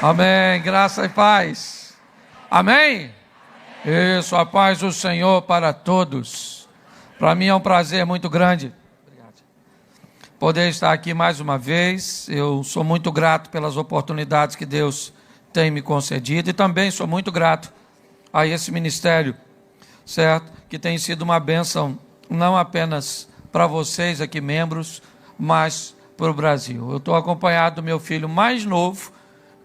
Amém, graça e paz. Amém? Isso, a paz do Senhor para todos. Para mim é um prazer muito grande poder estar aqui mais uma vez. Eu sou muito grato pelas oportunidades que Deus tem me concedido e também sou muito grato a esse ministério, certo? Que tem sido uma bênção não apenas para vocês aqui membros, mas para o Brasil. Eu estou acompanhado do meu filho mais novo,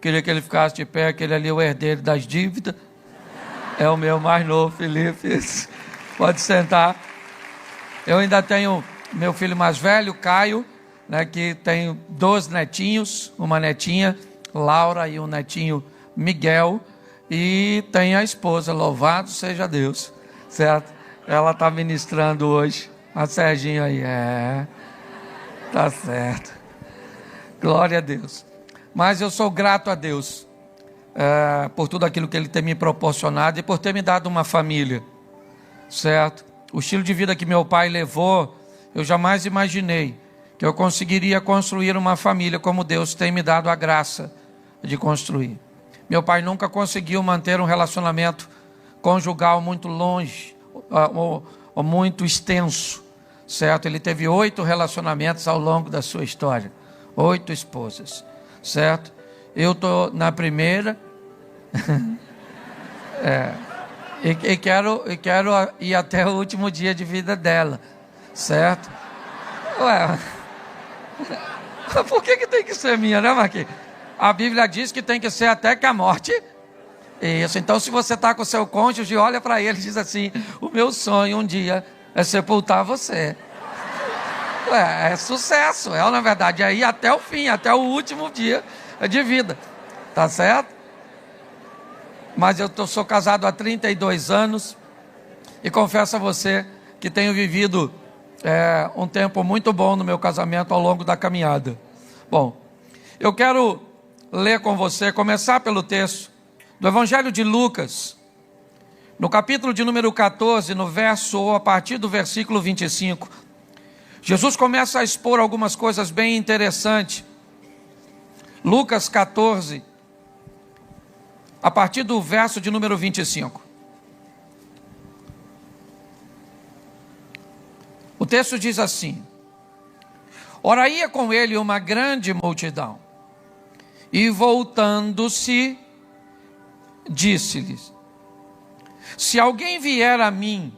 queria que ele ficasse de pé, aquele ali é o herdeiro das dívidas, é o meu mais novo, Felipe, pode sentar. Eu ainda tenho meu filho mais velho, Caio, né, que tem 2 netinhos, uma netinha, Laura, e um netinho, Miguel, e tem a esposa, louvado seja Deus, certo? Ela está ministrando hoje, a Serginho aí, tá certo, glória a Deus. Mas eu sou grato a Deus por tudo aquilo que Ele tem me proporcionado e por ter me dado uma família, certo? O estilo de vida que meu pai levou, eu jamais imaginei que eu conseguiria construir uma família como Deus tem me dado a graça de construir. Meu pai nunca conseguiu manter um relacionamento conjugal muito longe, ou muito extenso, certo? Ele teve 8 relacionamentos ao longo da sua história, 8 esposas, certo? Eu estou na primeira, e quero ir até o último dia de vida dela, certo? Ué, por que tem que ser minha, né, Marquinhos? A Bíblia diz que tem que ser até que a morte. Isso, então se você está com o seu cônjuge, olha para ele e diz assim: o meu sonho um dia é sepultar você. É sucesso, na verdade, é ir até o fim, até o último dia de vida, tá certo? Mas eu sou casado há 32 anos e confesso a você que tenho vivido um tempo muito bom no meu casamento ao longo da caminhada. Bom, eu quero ler com você, começar pelo texto do Evangelho de Lucas, no capítulo de número 14, no verso, ou a partir do versículo 25. Jesus começa a expor algumas coisas bem interessantes. Lucas 14, a partir do verso de número 25. O texto diz assim: ora ia com ele uma grande multidão, e voltando-se, disse-lhes: se alguém vier a mim,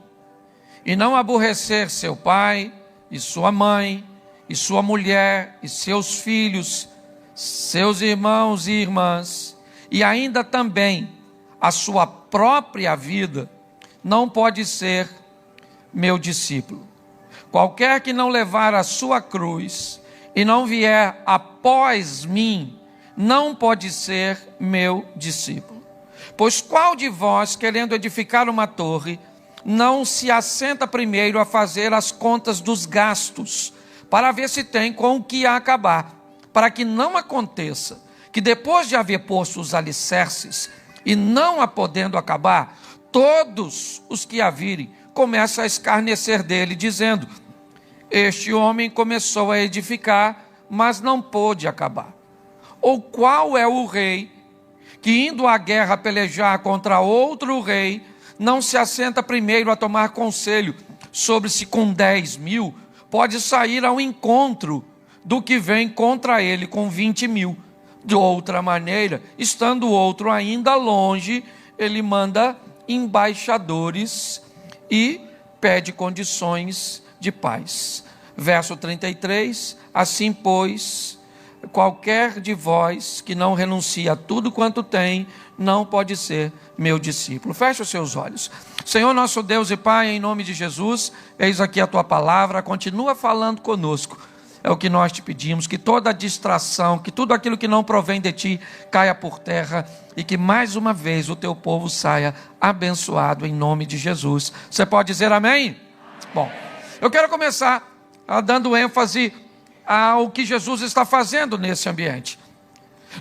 e não aborrecer seu pai, e sua mãe, e sua mulher, e seus filhos, seus irmãos e irmãs, e ainda também a sua própria vida, não pode ser meu discípulo. Qualquer que não levar a sua cruz e não vier após mim, não pode ser meu discípulo. Pois qual de vós, querendo edificar uma torre, não se assenta primeiro a fazer as contas dos gastos, para ver se tem com o que acabar, para que não aconteça que depois de haver posto os alicerces, e não a podendo acabar, todos os que a virem começam a escarnecer dele, dizendo: este homem começou a edificar, mas não pôde acabar. Ou qual é o rei que, indo à guerra pelejar contra outro rei, não se assenta primeiro a tomar conselho sobre se com 10.000 pode sair ao encontro do que vem contra ele com 20.000? De outra maneira, estando o outro ainda longe, ele manda embaixadores e pede condições de paz. Verso 33, assim pois, qualquer de vós que não renuncia a tudo quanto tem, não pode ser meu discípulo. Feche os seus olhos. Senhor nosso Deus e Pai, em nome de Jesus, eis aqui a tua palavra, continua falando conosco. É o que nós te pedimos, que toda distração, que tudo aquilo que não provém de ti caia por terra e que mais uma vez o teu povo saia abençoado em nome de Jesus. Você pode dizer amém? Bom, eu quero começar dando ênfase ao que Jesus está fazendo nesse ambiente.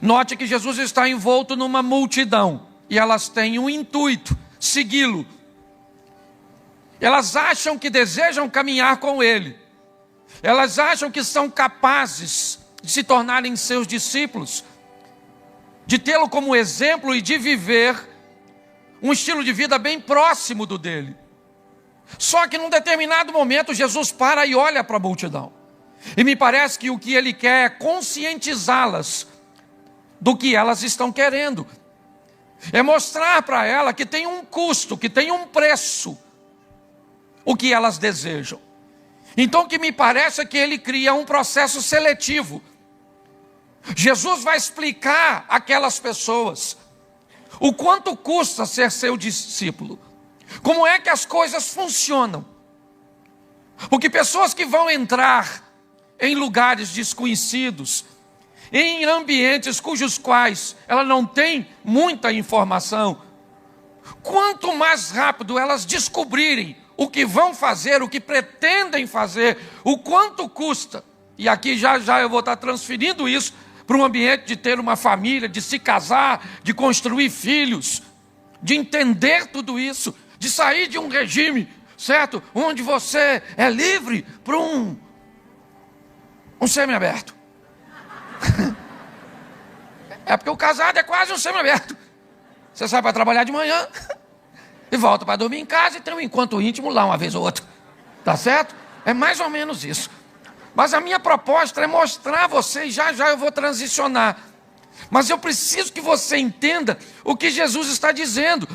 Note que Jesus está envolto numa multidão e elas têm um intuito: segui-lo. Elas acham que desejam caminhar com ele. Elas acham que são capazes de se tornarem seus discípulos. de tê-lo como exemplo e de viver um estilo de vida bem próximo do dele. Só que num determinado momento Jesus para e olha para a multidão. E me parece que o que ele quer é conscientizá-las do que elas estão querendo. É mostrar para ela que tem um custo, que tem um preço, o que elas desejam. Então o que me parece é que ele cria um processo seletivo. Jesus vai explicar àquelas pessoas o quanto custa ser seu discípulo. Como é que as coisas funcionam. Porque pessoas que vão entrar em lugares desconhecidos, em ambientes cujos quais ela não tem muita informação, quanto mais rápido elas descobrirem o que vão fazer, o que pretendem fazer, o quanto custa, e aqui já eu vou estar transferindo isso para um ambiente de ter uma família, de se casar, de construir filhos, de entender tudo isso, de sair de um regime, certo? Onde você é livre para um semiaberto. É porque o casado é quase um semiaberto. Você sai para trabalhar de manhã e volta para dormir em casa e tem um encontro íntimo lá uma vez ou outra. Tá certo? É mais ou menos isso. Mas a minha proposta é mostrar a vocês, já eu vou transicionar. Mas eu preciso que você entenda o que Jesus está dizendo.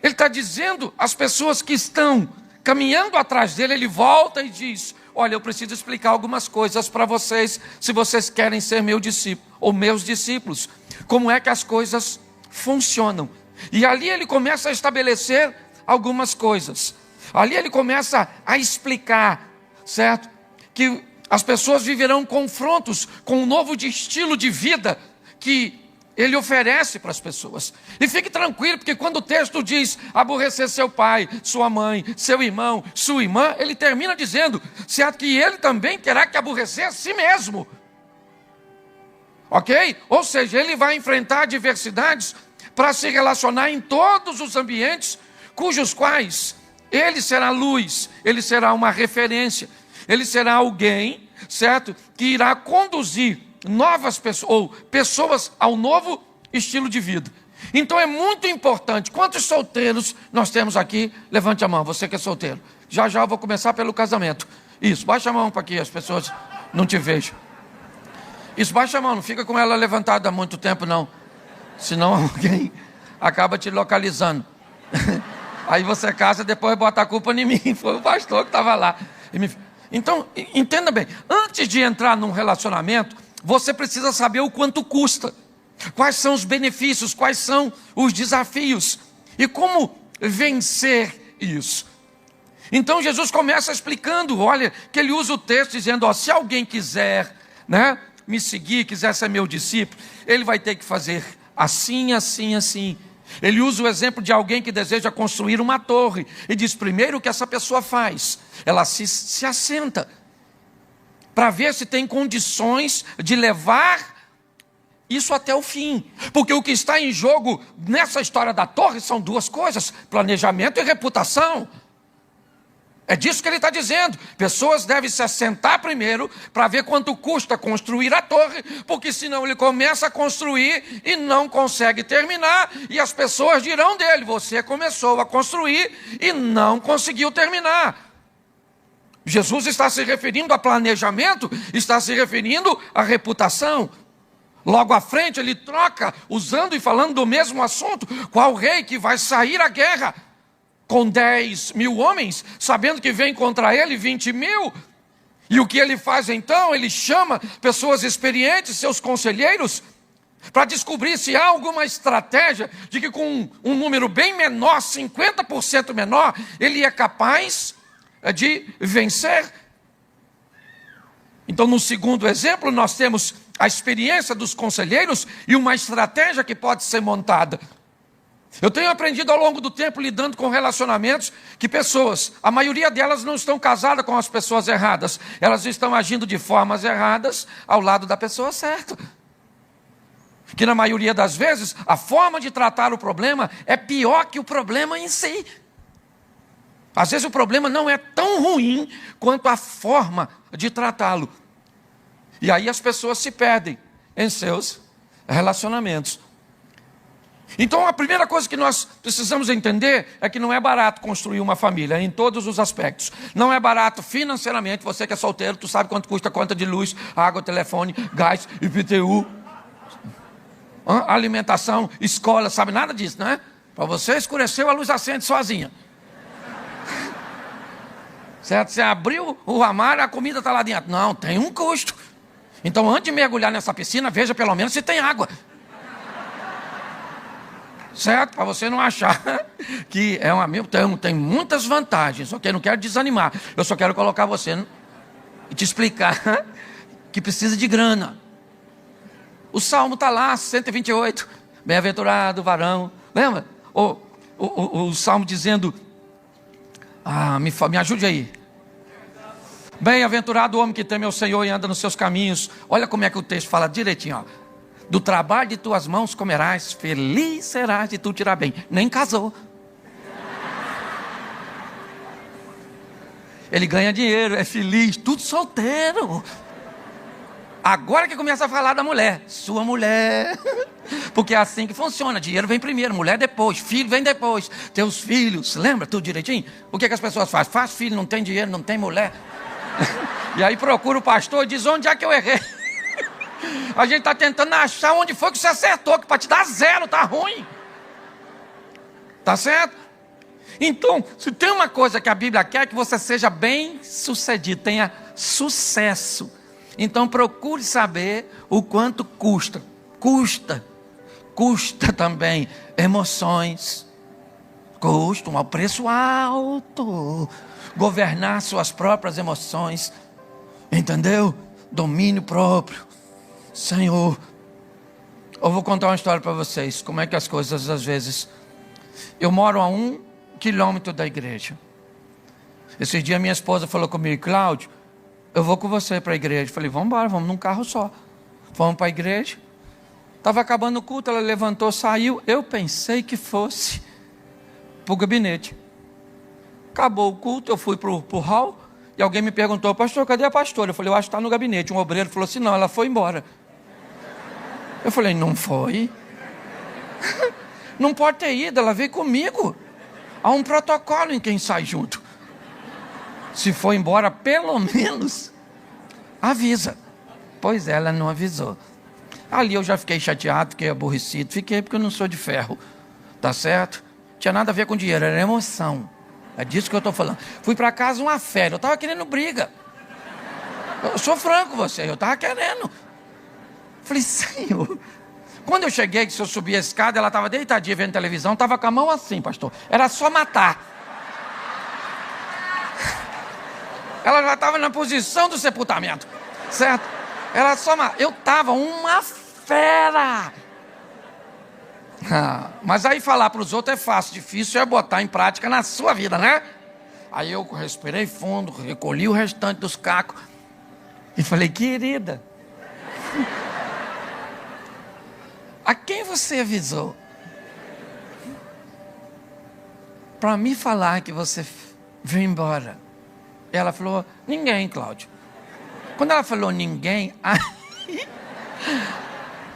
Ele está dizendo às pessoas que estão caminhando atrás dele, ele volta e diz: olha, eu preciso explicar algumas coisas para vocês, se vocês querem ser meu discípulo, ou meus discípulos. Como é que as coisas funcionam. E ali ele começa a estabelecer algumas coisas. Ali ele começa a explicar, certo? Que as pessoas viverão confrontos com um novo estilo de vida que ele oferece para as pessoas. E fique tranquilo, porque quando o texto diz aborrecer seu pai, sua mãe, seu irmão, sua irmã, ele termina dizendo, certo, que ele também terá que aborrecer a si mesmo. Ok? Ou seja, ele vai enfrentar adversidades para se relacionar em todos os ambientes cujos quais ele será luz, ele será uma referência, ele será alguém, certo, que irá conduzir novas pessoas, ou pessoas ao novo estilo de vida. Então é muito importante. Quantos solteiros nós temos aqui? Levante a mão, você que é solteiro. Já eu vou começar pelo casamento. Isso, baixa a mão para que as pessoas não te vejam. Isso, baixa a mão, não fica com ela levantada há muito tempo não. Senão alguém acaba te localizando. Aí você casa e depois bota a culpa em mim. Foi o pastor que estava lá. Então, entenda bem. Antes de entrar num relacionamento, você precisa saber o quanto custa. Quais são os benefícios, quais são os desafios. E como vencer isso. Então Jesus começa explicando, olha, que ele usa o texto dizendo, ó, se alguém quiser, né, me seguir, quiser ser meu discípulo, ele vai ter que fazer assim, assim, assim. Ele usa o exemplo de alguém que deseja construir uma torre. E diz, primeiro o que essa pessoa faz? Ela se assenta para ver se tem condições de levar isso até o fim. Porque o que está em jogo nessa história da torre são duas coisas, planejamento e reputação. É disso que ele está dizendo. Pessoas devem se assentar primeiro para ver quanto custa construir a torre, porque senão ele começa a construir e não consegue terminar, e as pessoas dirão dele, você começou a construir e não conseguiu terminar. Jesus está se referindo a planejamento, está se referindo à reputação. Logo à frente ele troca, usando e falando do mesmo assunto, qual rei que vai sair à guerra com 10 mil homens, sabendo que vem contra ele 20 mil. E o que ele faz então? Ele chama pessoas experientes, seus conselheiros, para descobrir se há alguma estratégia de que com um número bem menor, 50% menor, ele é capaz de vencer. Então, no segundo exemplo, nós temos a experiência dos conselheiros e uma estratégia que pode ser montada. Eu tenho aprendido ao longo do tempo, lidando com relacionamentos, que pessoas, a maioria delas não estão casadas com as pessoas erradas. Elas estão agindo de formas erradas ao lado da pessoa certa. Que na maioria das vezes, a forma de tratar o problema é pior que o problema em si. Às vezes o problema não é tão ruim quanto a forma de tratá-lo. E aí as pessoas se perdem em seus relacionamentos. Então a primeira coisa que nós precisamos entender é que não é barato construir uma família, em todos os aspectos. Não é barato financeiramente. Você que é solteiro, tu sabe quanto custa a conta de luz, água, telefone, gás, IPTU, alimentação, escola, sabe nada disso, né? Para você escureceu, a luz acende sozinha. Certo? Você abriu o armário, a comida está lá dentro. Não, tem um custo. Então antes de mergulhar nessa piscina, veja pelo menos se tem água. Certo? Para você não achar que é um amigo. Tem muitas vantagens, ok? Não quero desanimar. Eu só quero colocar você e te explicar que precisa de grana. O Salmo está lá, 128. Bem-aventurado o varão. Lembra? O Salmo dizendo... me ajude aí. Bem-aventurado o homem que teme ao Senhor e anda nos seus caminhos. Olha como é que o texto fala direitinho, ó. Do trabalho de tuas mãos comerás, feliz serás de tu tirar bem. Nem casou. Ele ganha dinheiro, é feliz, tudo solteiro. Agora que começa a falar da mulher, sua mulher. Porque é assim que funciona, dinheiro vem primeiro, mulher depois, filho vem depois. Teus filhos, lembra tudo direitinho? O que as pessoas fazem? Faz filho, não tem dinheiro, não tem mulher. E aí procura o pastor e diz, onde é que eu errei? A gente está tentando achar onde foi que você acertou, que para te dar 0 tá ruim. Tá certo? Então, se tem uma coisa que a Bíblia quer, é que você seja bem sucedido, tenha sucesso. Então procure saber o quanto custa. Custa também emoções. Custa um preço alto. Governar suas próprias emoções. Entendeu? Domínio próprio. Senhor, eu vou contar uma história para vocês. Como é que as coisas às vezes... Eu moro a 1 quilômetro da igreja. Esse dia minha esposa falou comigo, Cláudio, eu vou com você para a igreja. Eu falei, vamos embora, vamos num carro só. Fomos para a igreja. Estava acabando o culto, ela levantou, saiu. Eu pensei que fosse para o gabinete. Acabou o culto, eu fui para o hall. E alguém me perguntou, pastor, cadê a pastora? Eu falei, eu acho que está no gabinete. Um obreiro falou assim, não, ela foi embora. Eu falei, não foi? Não pode ter ido, ela veio comigo. Há um protocolo em quem sai junto. Se for embora, pelo menos avisa. Pois ela não avisou. Ali eu já fiquei chateado, fiquei aborrecido. Fiquei porque eu não sou de ferro. Tá certo? Tinha nada a ver com dinheiro, era emoção. É disso que eu estou falando. Fui para casa uma férias, eu estava querendo briga. Eu sou franco com você, eu estava querendo. Falei, Senhor. Quando eu cheguei, que se eu subir a escada, ela estava deitadinha vendo televisão, estava com a mão assim, pastor. Era só matar. Ela já estava na posição do sepultamento, certo? Era só matar. Eu estava uma fera. Mas aí falar para os outros é fácil, difícil é botar em prática na sua vida, né? Aí eu respirei fundo, recolhi o restante dos cacos e falei, querida, a quem você avisou para me falar que você veio embora? Ela falou, ninguém, Cláudio. Quando ela falou ninguém,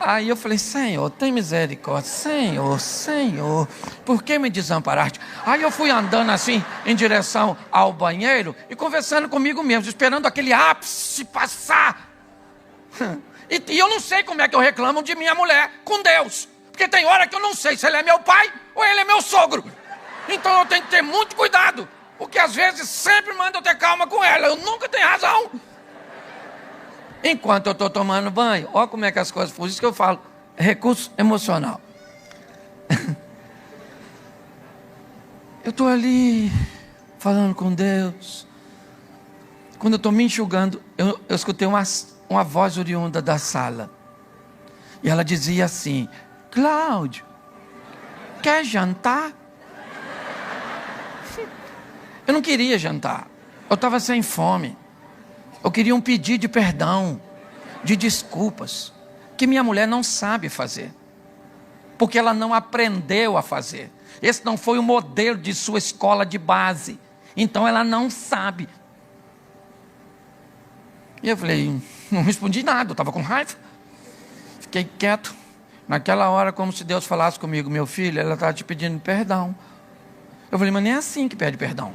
aí eu falei, Senhor, tem misericórdia, Senhor, por que me desamparaste? Aí eu fui andando assim, em direção ao banheiro, e conversando comigo mesmo, esperando aquele ápice passar. E eu não sei como é que eu reclamo de minha mulher com Deus, porque tem hora que eu não sei se ele é meu pai ou ele é meu sogro. Então eu tenho que ter muito cuidado, porque às vezes sempre manda eu ter calma com ela, eu nunca tenho razão. Enquanto eu estou tomando banho, olha como é que as coisas... Por isso que eu falo, recurso emocional. Eu estou ali, falando com Deus. Quando eu estou me enxugando, eu escutei uma voz oriunda da sala. E ela dizia assim, Cláudio, quer jantar? Eu não queria jantar. Eu estava sem fome. Eu queria um pedido de perdão, de desculpas, que minha mulher não sabe fazer, porque ela não aprendeu a fazer. Esse não foi o modelo de sua escola de base, então ela não sabe. E eu falei, não respondi nada, eu estava com raiva, fiquei quieto. Naquela hora, como se Deus falasse comigo: meu filho, ela está te pedindo perdão. Eu falei: mas nem é assim que pede perdão.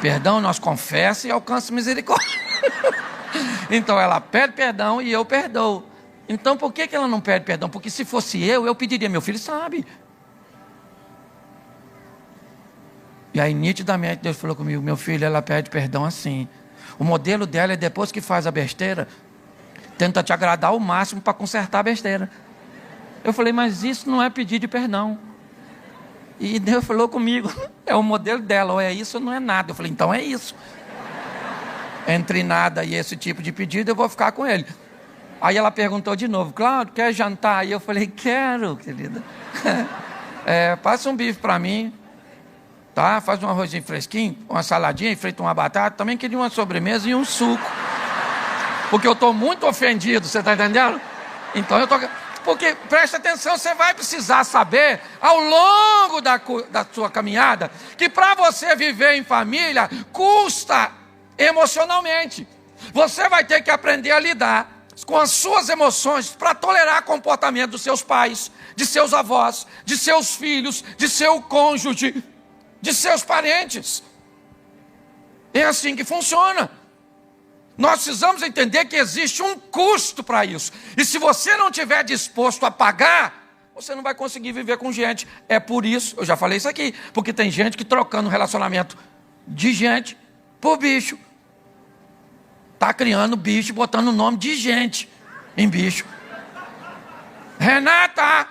Perdão, nós confessamos e alcançamos misericórdia. Então ela pede perdão e eu perdoo. Então por que ela não pede perdão? Porque se fosse eu pediria. Meu filho sabe. E aí nitidamente Deus falou comigo: meu filho, ela pede perdão assim. O modelo dela é depois que faz a besteira, tenta te agradar ao máximo para consertar a besteira. Eu falei: mas isso não é pedir de perdão. E Deus falou comigo: é o modelo dela, ou é isso ou não é nada. Eu falei: então é isso. Entre nada e esse tipo de pedido, eu vou ficar com ele. Aí ela perguntou de novo: Cláudio, quer jantar? E eu falei: quero, querida. Passa um bife para mim, tá? Faz um arrozinho fresquinho, uma saladinha, frita uma batata. Também queria uma sobremesa e um suco. Porque eu estou muito ofendido, você está entendendo? Então eu estou... Porque, presta atenção, você vai precisar saber, ao longo da sua caminhada, que para você viver em família, custa emocionalmente. Você vai ter que aprender a lidar com as suas emoções para tolerar o comportamento dos seus pais, de seus avós, de seus filhos, de seu cônjuge, de seus parentes. É assim que funciona. Nós precisamos entender que existe um custo para isso. E se você não estiver disposto a pagar, você não vai conseguir viver com gente. É por isso, eu já falei isso aqui, porque tem gente que trocando relacionamento de gente por bicho. Está criando bicho, botando o nome de gente em bicho. Renata!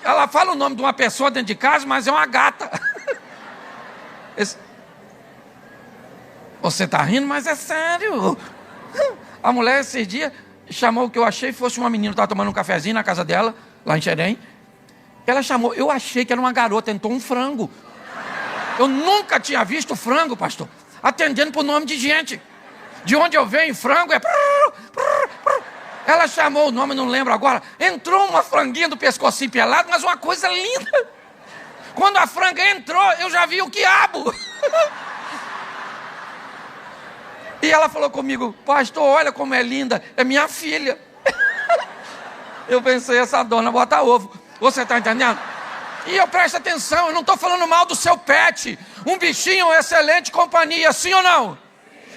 Ela fala o nome de uma pessoa dentro de casa, mas é uma gata. Você está rindo, mas é sério. A mulher esses dias chamou o que eu achei fosse uma menina, estava tomando um cafezinho na casa dela, lá em Xerém. Ela chamou, eu achei que era uma garota, tentou um frango. Eu nunca tinha visto frango, pastor, atendendo por nome de gente. De onde eu venho, frango é... Ela chamou o nome, não lembro agora. Entrou uma franguinha do pescocinho pelado, mas uma coisa linda. Quando a franga entrou, eu já vi o quiabo. E ela falou comigo: pastor, olha como é linda, é minha filha. Eu pensei: essa dona bota ovo. Você está entendendo? E eu presto atenção, eu não estou falando mal do seu pet. Um bichinho é uma excelente companhia, sim ou não?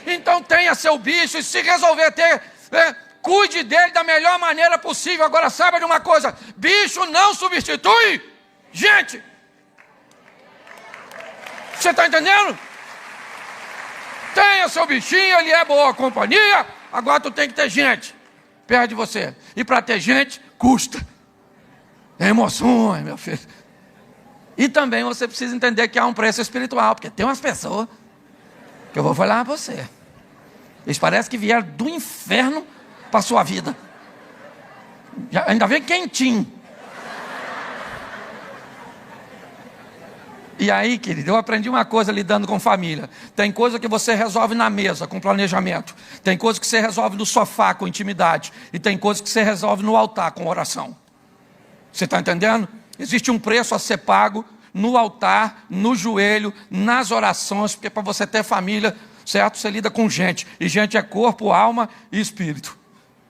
Então tenha seu bicho e se resolver ter, cuide dele da melhor maneira possível. Agora saiba de uma coisa: bicho não substitui gente. Você está entendendo? Tenha seu bichinho, ele é boa companhia. Agora tu tem que ter gente perto de você. E para ter gente, custa. É emoções, meu filho. E também você precisa entender que há um preço espiritual. Porque tem umas pessoas que eu vou falar para você. Eles parecem que vieram do inferno para a sua vida. Ainda vem quentinho. E aí, querido, eu aprendi uma coisa lidando com família. Tem coisa que você resolve na mesa, com planejamento. Tem coisa que você resolve no sofá, com intimidade. E tem coisa que você resolve no altar, com oração. Você está entendendo? Existe um preço a ser pago no altar, no joelho, nas orações. Porque para você ter família, certo? Você lida com gente. E gente é corpo, alma e espírito.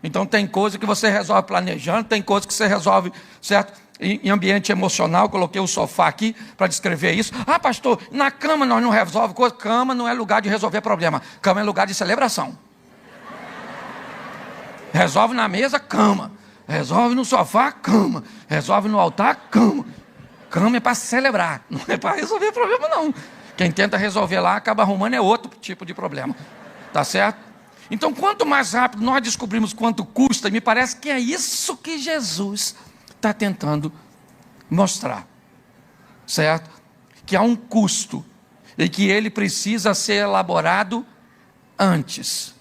Então tem coisa que você resolve planejando. Tem coisa que você resolve, certo? Em ambiente emocional. Coloquei o sofá aqui para descrever isso. Ah, pastor, na cama nós não resolve coisa. Cama não é lugar de resolver problema. Cama é lugar de celebração. Resolve na mesa, cama. Resolve no sofá, cama. Resolve no altar, cama. Cama é para celebrar, não é para resolver problema não. Quem tenta resolver lá acaba arrumando é outro tipo de problema. Tá certo? Então quanto mais rápido nós descobrimos quanto custa, me parece que é isso que Jesus está tentando mostrar, certo? Que há um custo e que ele precisa ser elaborado antes.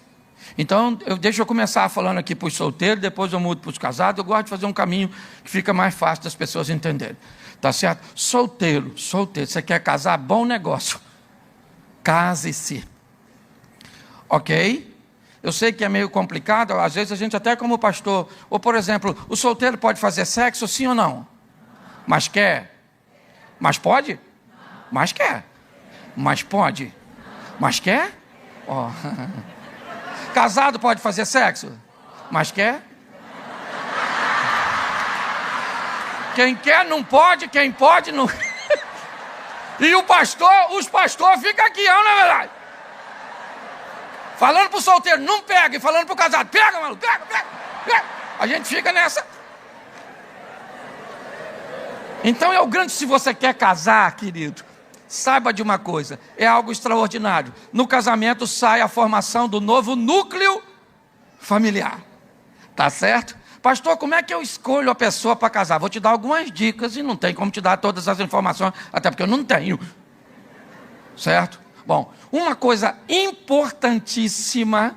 Então, deixa eu começar falando aqui para os solteiros, depois eu mudo para os casados. Eu gosto de fazer um caminho que fica mais fácil das pessoas entenderem, tá certo? Solteiro, você quer casar? Bom negócio, case-se, ok? Eu sei que é meio complicado, às vezes a gente até como pastor, ou por exemplo, o solteiro pode fazer sexo, sim ou não? Mas quer? Mas pode? Mas quer? Mas pode? Mas quer? Oh. Casado pode fazer sexo? Mas quer? Quem quer não pode, quem pode não. E os pastores ficam aqui, não é verdade? Falando pro solteiro, não pega, e falando pro casado, pega, mano, pega. A gente fica nessa. Então é o grande, se você quer casar, querido, saiba de uma coisa, é algo extraordinário. No casamento sai a formação do novo núcleo familiar. Tá certo? Pastor, como é que eu escolho a pessoa para casar? Vou te dar algumas dicas e não tem como te dar todas as informações, até porque eu não tenho. Certo? Bom, uma coisa importantíssima,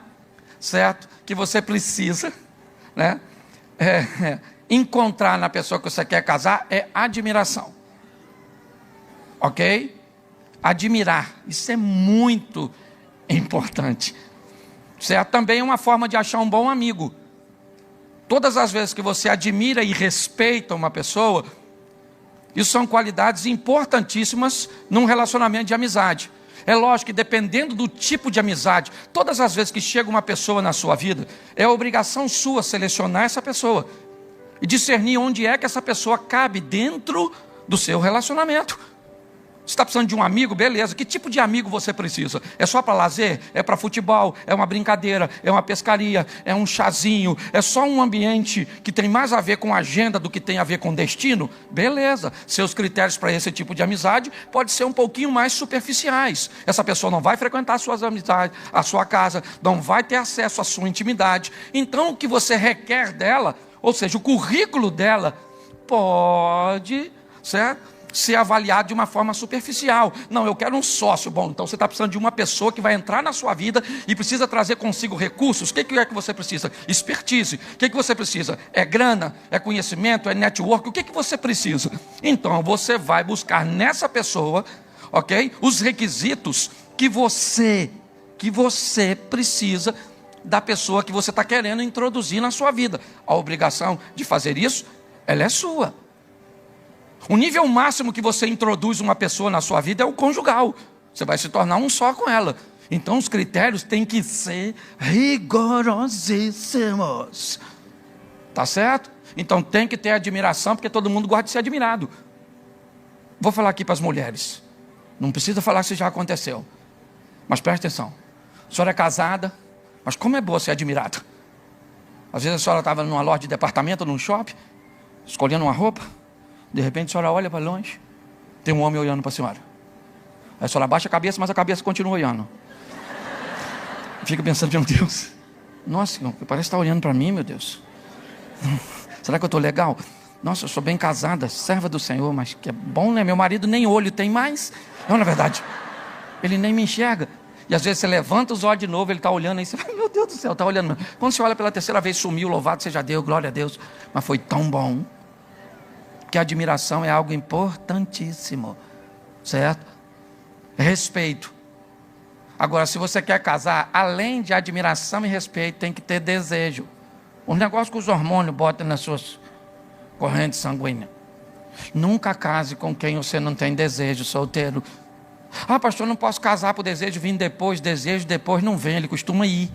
certo? Que você precisa, né? Encontrar na pessoa que você quer casar é admiração. Ok? Admirar. Isso é muito importante. Certo? Também é uma forma de achar um bom amigo. Todas as vezes que você admira e respeita uma pessoa, isso são qualidades importantíssimas num relacionamento de amizade. É lógico que dependendo do tipo de amizade, todas as vezes que chega uma pessoa na sua vida, é obrigação sua selecionar essa pessoa e discernir onde é que essa pessoa cabe dentro do seu relacionamento. Você está precisando de um amigo? Beleza. Que tipo de amigo você precisa? É só para lazer? É para futebol? É uma brincadeira? É uma pescaria? É um chazinho? É só um ambiente que tem mais a ver com agenda do que tem a ver com destino? Beleza. Seus critérios para esse tipo de amizade podem ser um pouquinho mais superficiais. Essa pessoa não vai frequentar suas amizades, a sua casa, não vai ter acesso à sua intimidade. Então o que você requer dela, ou seja, o currículo dela, pode, certo? Ser avaliado de uma forma superficial. Não, eu quero um sócio. Bom, então você está precisando de uma pessoa que vai entrar na sua vida e precisa trazer consigo recursos. O que é que você precisa? Expertise. O que você precisa? É grana? É conhecimento? É network? O que você precisa? Então você vai buscar nessa pessoa, ok? Os requisitos que você precisa da pessoa que você está querendo introduzir na sua vida. A obrigação de fazer isso, ela é sua. O nível máximo que você introduz uma pessoa na sua vida é o conjugal. Você vai se tornar um só com ela. Então os critérios têm que ser rigorosíssimos. Tá certo? Então tem que ter admiração, porque todo mundo gosta de ser admirado. Vou falar aqui para as mulheres. Não precisa falar se já aconteceu. Mas preste atenção. A senhora é casada, mas como é boa ser admirada. Às vezes a senhora estava numa loja de departamento, num shopping, escolhendo uma roupa. De repente a senhora olha para longe, tem um homem olhando para a senhora. Aí a senhora abaixa a cabeça, mas a cabeça continua olhando. Fica pensando, meu Deus, nossa, parece estar olhando para mim, meu Deus. Será que eu estou legal? Nossa, eu sou bem casada, serva do Senhor, mas que é bom, né? Meu marido nem olho tem mais. Não, na verdade, ele nem me enxerga. E às vezes você levanta os olhos de novo, ele está olhando aí, você fala, meu Deus do céu, está olhando. Quando você olha pela terceira vez, sumiu, louvado seja Deus, glória a Deus. Mas foi tão bom. Que a admiração é algo importantíssimo, certo? Respeito. Agora, se você quer casar, além de admiração e respeito, tem que ter desejo. Um negócio que os hormônios botam nas suas correntes sanguíneas. Nunca case com quem você não tem desejo, solteiro. Ah, pastor, não posso casar por desejo vir depois. Desejo depois não vem, ele costuma ir.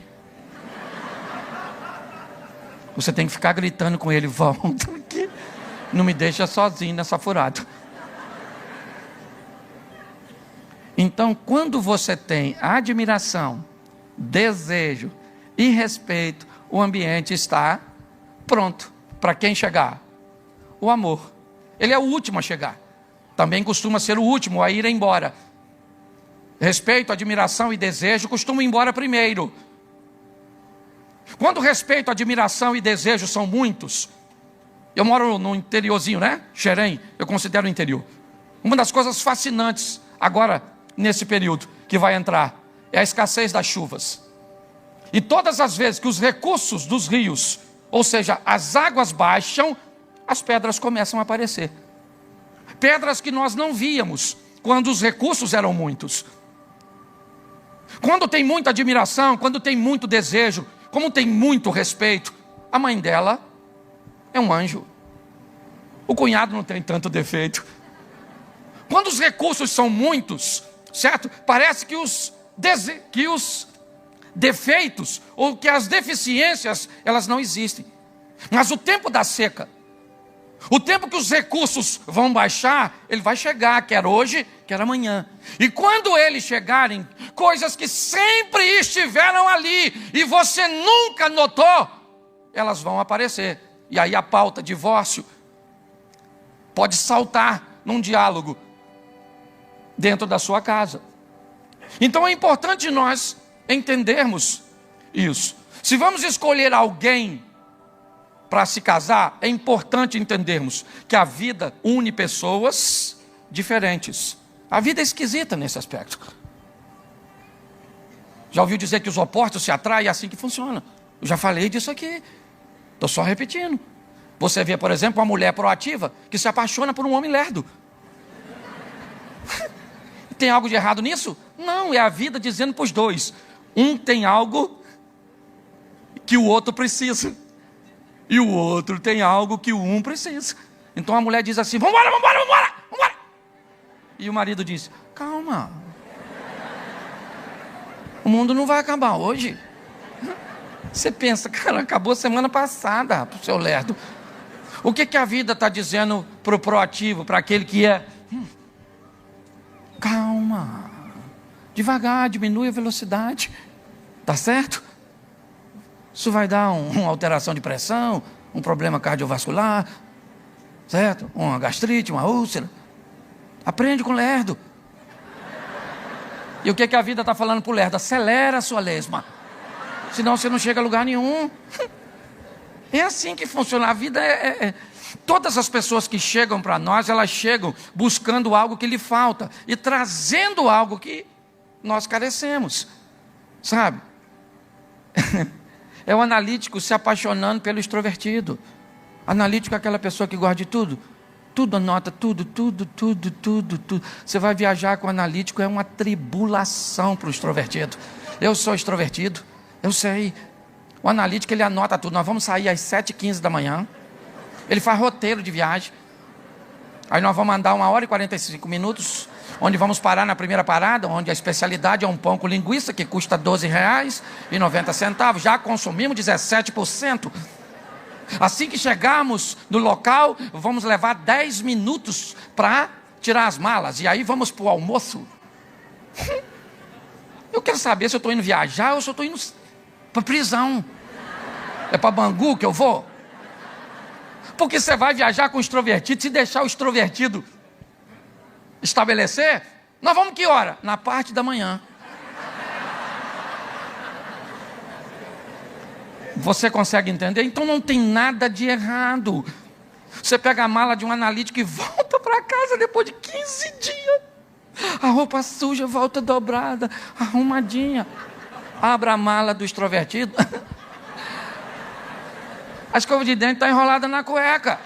Você tem que ficar gritando com ele, volta aqui. Não me deixa sozinho nessa furada. Então, quando você tem admiração, desejo e respeito, o ambiente está pronto. Para quem chegar? O amor. Ele é o último a chegar. Também costuma ser o último a ir embora. Respeito, admiração e desejo costumam ir embora primeiro. Quando respeito, admiração e desejo são muitos, eu moro no interiorzinho, né? Xerém, eu considero o interior. Uma das coisas fascinantes agora, nesse período que vai entrar, é a escassez das chuvas. E todas as vezes que os recursos dos rios, ou seja, as águas baixam, as pedras começam a aparecer. Pedras que nós não víamos quando os recursos eram muitos. Quando tem muita admiração, quando tem muito desejo, como tem muito respeito, a mãe dela é um anjo. O cunhado não tem tanto defeito. Quando os recursos são muitos, certo? Parece que os defeitos ou que as deficiências, elas não existem. Mas o tempo da seca, O tempo que os recursos vão baixar, ele vai chegar, quer hoje, quer amanhã. E quando eles chegarem, coisas que sempre estiveram ali e você nunca notou, elas vão aparecer. E aí a pauta divórcio pode saltar num diálogo dentro da sua casa. Então é importante nós entendermos isso. Se vamos escolher alguém para se casar, é importante entendermos que a vida une pessoas diferentes. A vida é esquisita nesse aspecto. Já ouviu dizer que os opostos se atraem? É assim que funciona. Eu já falei disso aqui. Estou só repetindo. Você vê, por exemplo, uma mulher proativa que se apaixona por um homem lerdo. Tem algo de errado nisso? Não, é a vida dizendo para os dois. Um tem algo que o outro precisa. E o outro tem algo que o um precisa. Então a mulher diz assim, vamos embora. E o marido diz, calma. O mundo não vai acabar hoje. Você pensa, cara, acabou semana passada, pro seu lerdo. O que a vida está dizendo para o proativo, para aquele que é... Calma. Devagar, diminui a velocidade. Tá certo? Isso vai dar uma alteração de pressão, um problema cardiovascular, certo? Uma gastrite, uma úlcera. Aprende com o lerdo. E o que a vida está falando para o lerdo? Acelera a sua lesma. Senão você não chega a lugar nenhum. É assim que funciona. A vida Todas as pessoas que chegam para nós, elas chegam buscando algo que lhe falta e trazendo algo que nós carecemos. Sabe? É o analítico se apaixonando pelo extrovertido. Analítico é aquela pessoa que gosta de tudo. Tudo anota, tudo. Você vai viajar com o analítico, é uma tribulação para o extrovertido. Eu sou extrovertido, eu sei. O analítico, ele anota tudo. Nós vamos sair às 7h15 da manhã. Ele faz roteiro de viagem. Aí nós vamos andar 1h45, onde vamos parar na primeira parada, onde a especialidade é um pão com linguiça, que custa R$12,90. Já consumimos 17%. Assim que chegarmos no local, vamos levar 10 minutos para tirar as malas. E aí vamos para o almoço. Eu quero saber se eu estou indo viajar ou se eu estou indo para prisão. É para Bangu que eu vou? Porque você vai viajar com o extrovertido, se deixar o extrovertido estabelecer, nós vamos que hora? Na parte da manhã. Você consegue entender? Então não tem nada de errado. Você pega a mala de um analítico e volta para casa depois de 15 dias. A roupa suja, volta dobrada, arrumadinha. Abra a mala do extrovertido. A escova de dente está enrolada na cueca.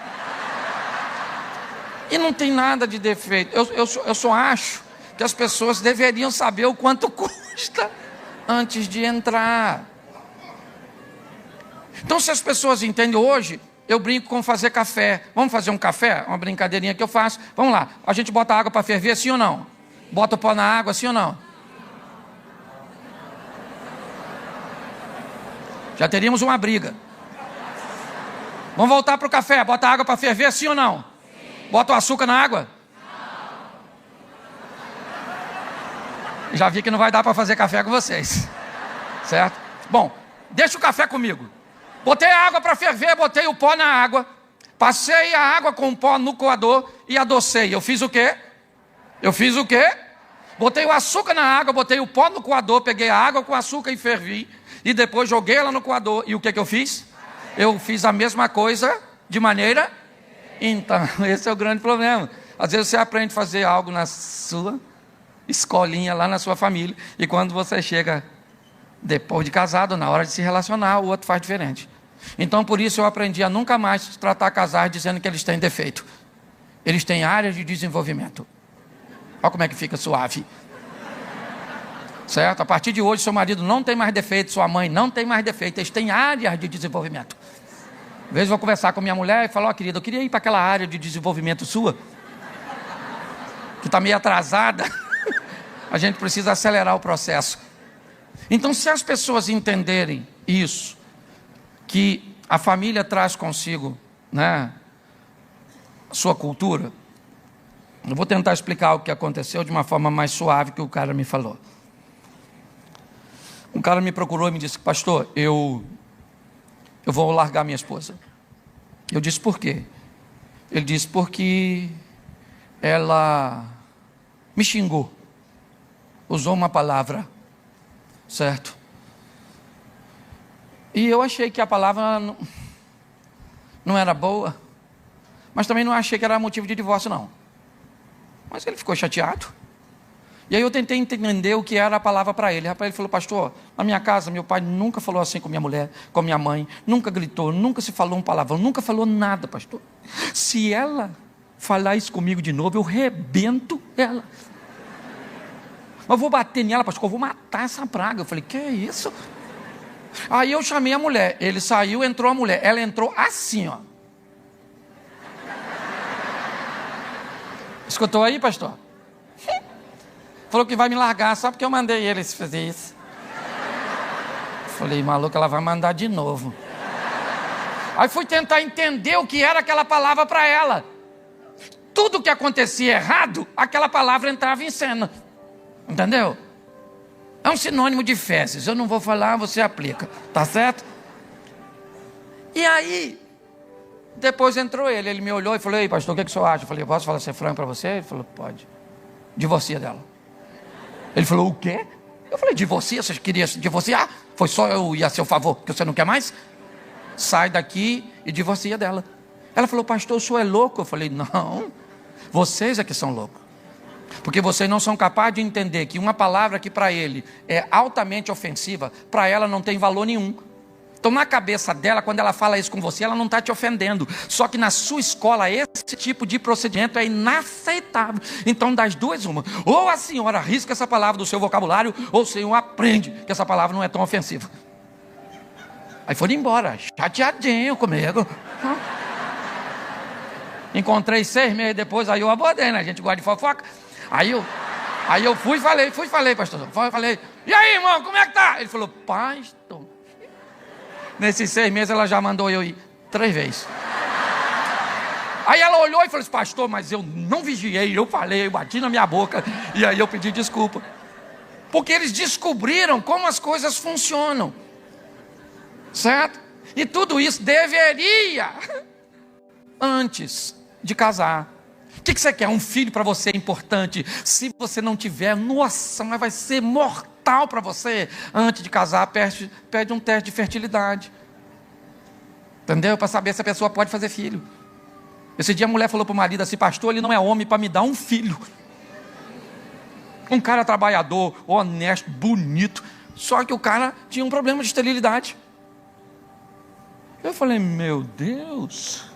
E não tem nada de defeito. Eu só acho que as pessoas deveriam saber o quanto custa antes de entrar. Então, se as pessoas entendem hoje, eu brinco com fazer café. Vamos fazer um café? Uma brincadeirinha que eu faço. Vamos lá. A gente bota água para ferver, sim ou não? Bota o pó na água, sim ou não? Já teríamos uma briga. Vamos voltar para o café. Bota água para ferver, sim ou não? Sim. Bota o açúcar na água? Não. Já vi que não vai dar para fazer café com vocês. Certo? Bom, deixa o café comigo. Botei a água para ferver, botei o pó na água. Passei a água com o pó no coador e adocei. Eu fiz o quê? Botei o açúcar na água, botei o pó no coador, peguei a água com açúcar e fervi. E depois joguei ela no coador. E o que eu fiz? Eu fiz a mesma coisa de maneira... Então, esse é o grande problema. Às vezes você aprende a fazer algo na sua escolinha, lá na sua família. E quando você chega depois de casado, na hora de se relacionar, o outro faz diferente. Então, por isso eu aprendi a nunca mais tratar casais dizendo que eles têm defeito. Eles têm áreas de desenvolvimento. Olha como é que fica suave. Certo? A partir de hoje, seu marido não tem mais defeito, sua mãe não tem mais defeito. Eles têm áreas de desenvolvimento. Às vezes eu vou conversar com minha mulher e falar, ó, querida, eu queria ir para aquela área de desenvolvimento sua, que está meio atrasada. A gente precisa acelerar o processo. Então, se as pessoas entenderem isso, que a família traz consigo, né, sua cultura. Eu vou tentar explicar o que aconteceu de uma forma mais suave que o cara me falou. Um cara me procurou e me disse: pastor, eu vou largar minha esposa. Eu disse: por quê? Ele disse: porque ela me xingou, usou uma palavra, certo? E eu achei que a palavra não era boa, mas também não achei que era motivo de divórcio, não. Mas ele ficou chateado. E aí eu tentei entender o que era a palavra para ele. Rapaz, ele falou: pastor, na minha casa, meu pai nunca falou assim com minha mulher, com minha mãe, nunca gritou, nunca se falou um palavrão, nunca falou nada, pastor. Se ela falar isso comigo de novo, eu rebento ela. Eu vou bater nela, pastor, eu vou matar essa praga. Eu falei: que é isso? Aí eu chamei a mulher, ele saiu, entrou a mulher, ela entrou assim, ó. Escutou aí, pastor? Falou que vai me largar só porque eu mandei ele fazer isso. Falei: maluco, ela vai mandar de novo. Aí fui tentar entender o que era aquela palavra para ela. Tudo que acontecia errado, aquela palavra entrava em cena. Entendeu? É um sinônimo de fezes. Eu não vou falar, você aplica. Tá certo? E aí, depois entrou ele. Ele me olhou e falou: ei, pastor, o que o senhor acha? Eu falei: posso falar ser franco para você? Ele falou: pode. Divorcia dela. Ele falou: o quê? Eu falei: divorcia, você queria se divorciar? Foi só eu ir a seu favor, que você não quer mais? Sai daqui e divorcia dela. Ela falou: pastor, o senhor é louco? Eu falei: não, vocês é que são loucos. Porque vocês não são capazes de entender que uma palavra que para ele é altamente ofensiva, para ela não tem valor nenhum. Então na cabeça dela, quando ela fala isso com você, ela não está te ofendendo. Só que na sua escola, esse tipo de procedimento é inaceitável. Então das duas, uma: ou a senhora risca essa palavra do seu vocabulário, ou o senhor aprende que essa palavra não é tão ofensiva. Aí foram embora, chateadinho comigo. Encontrei 6 meses depois, aí eu abordei, né? A gente gosta de fofoca. Aí eu fui e falei, pastor. Falei: e aí, irmão, como é que tá? Ele falou: pastor. Nesses 6 meses ela já mandou eu ir 3 vezes. Aí ela olhou e falou assim: pastor, mas eu não vigiei, eu falei, eu bati na minha boca. E aí eu pedi desculpa. Porque eles descobriram como as coisas funcionam. Certo? E tudo isso deveria, antes de casar. O que você quer? Um filho para você é importante. Se você não tiver, nossa, mas vai ser mortal para você. Antes de casar, pede um teste de fertilidade. Entendeu? Para saber se a pessoa pode fazer filho. Esse dia a mulher falou para o marido assim: pastor, ele não é homem para me dar um filho. Um cara trabalhador, honesto, bonito. Só que o cara tinha um problema de esterilidade. Eu falei: meu Deus.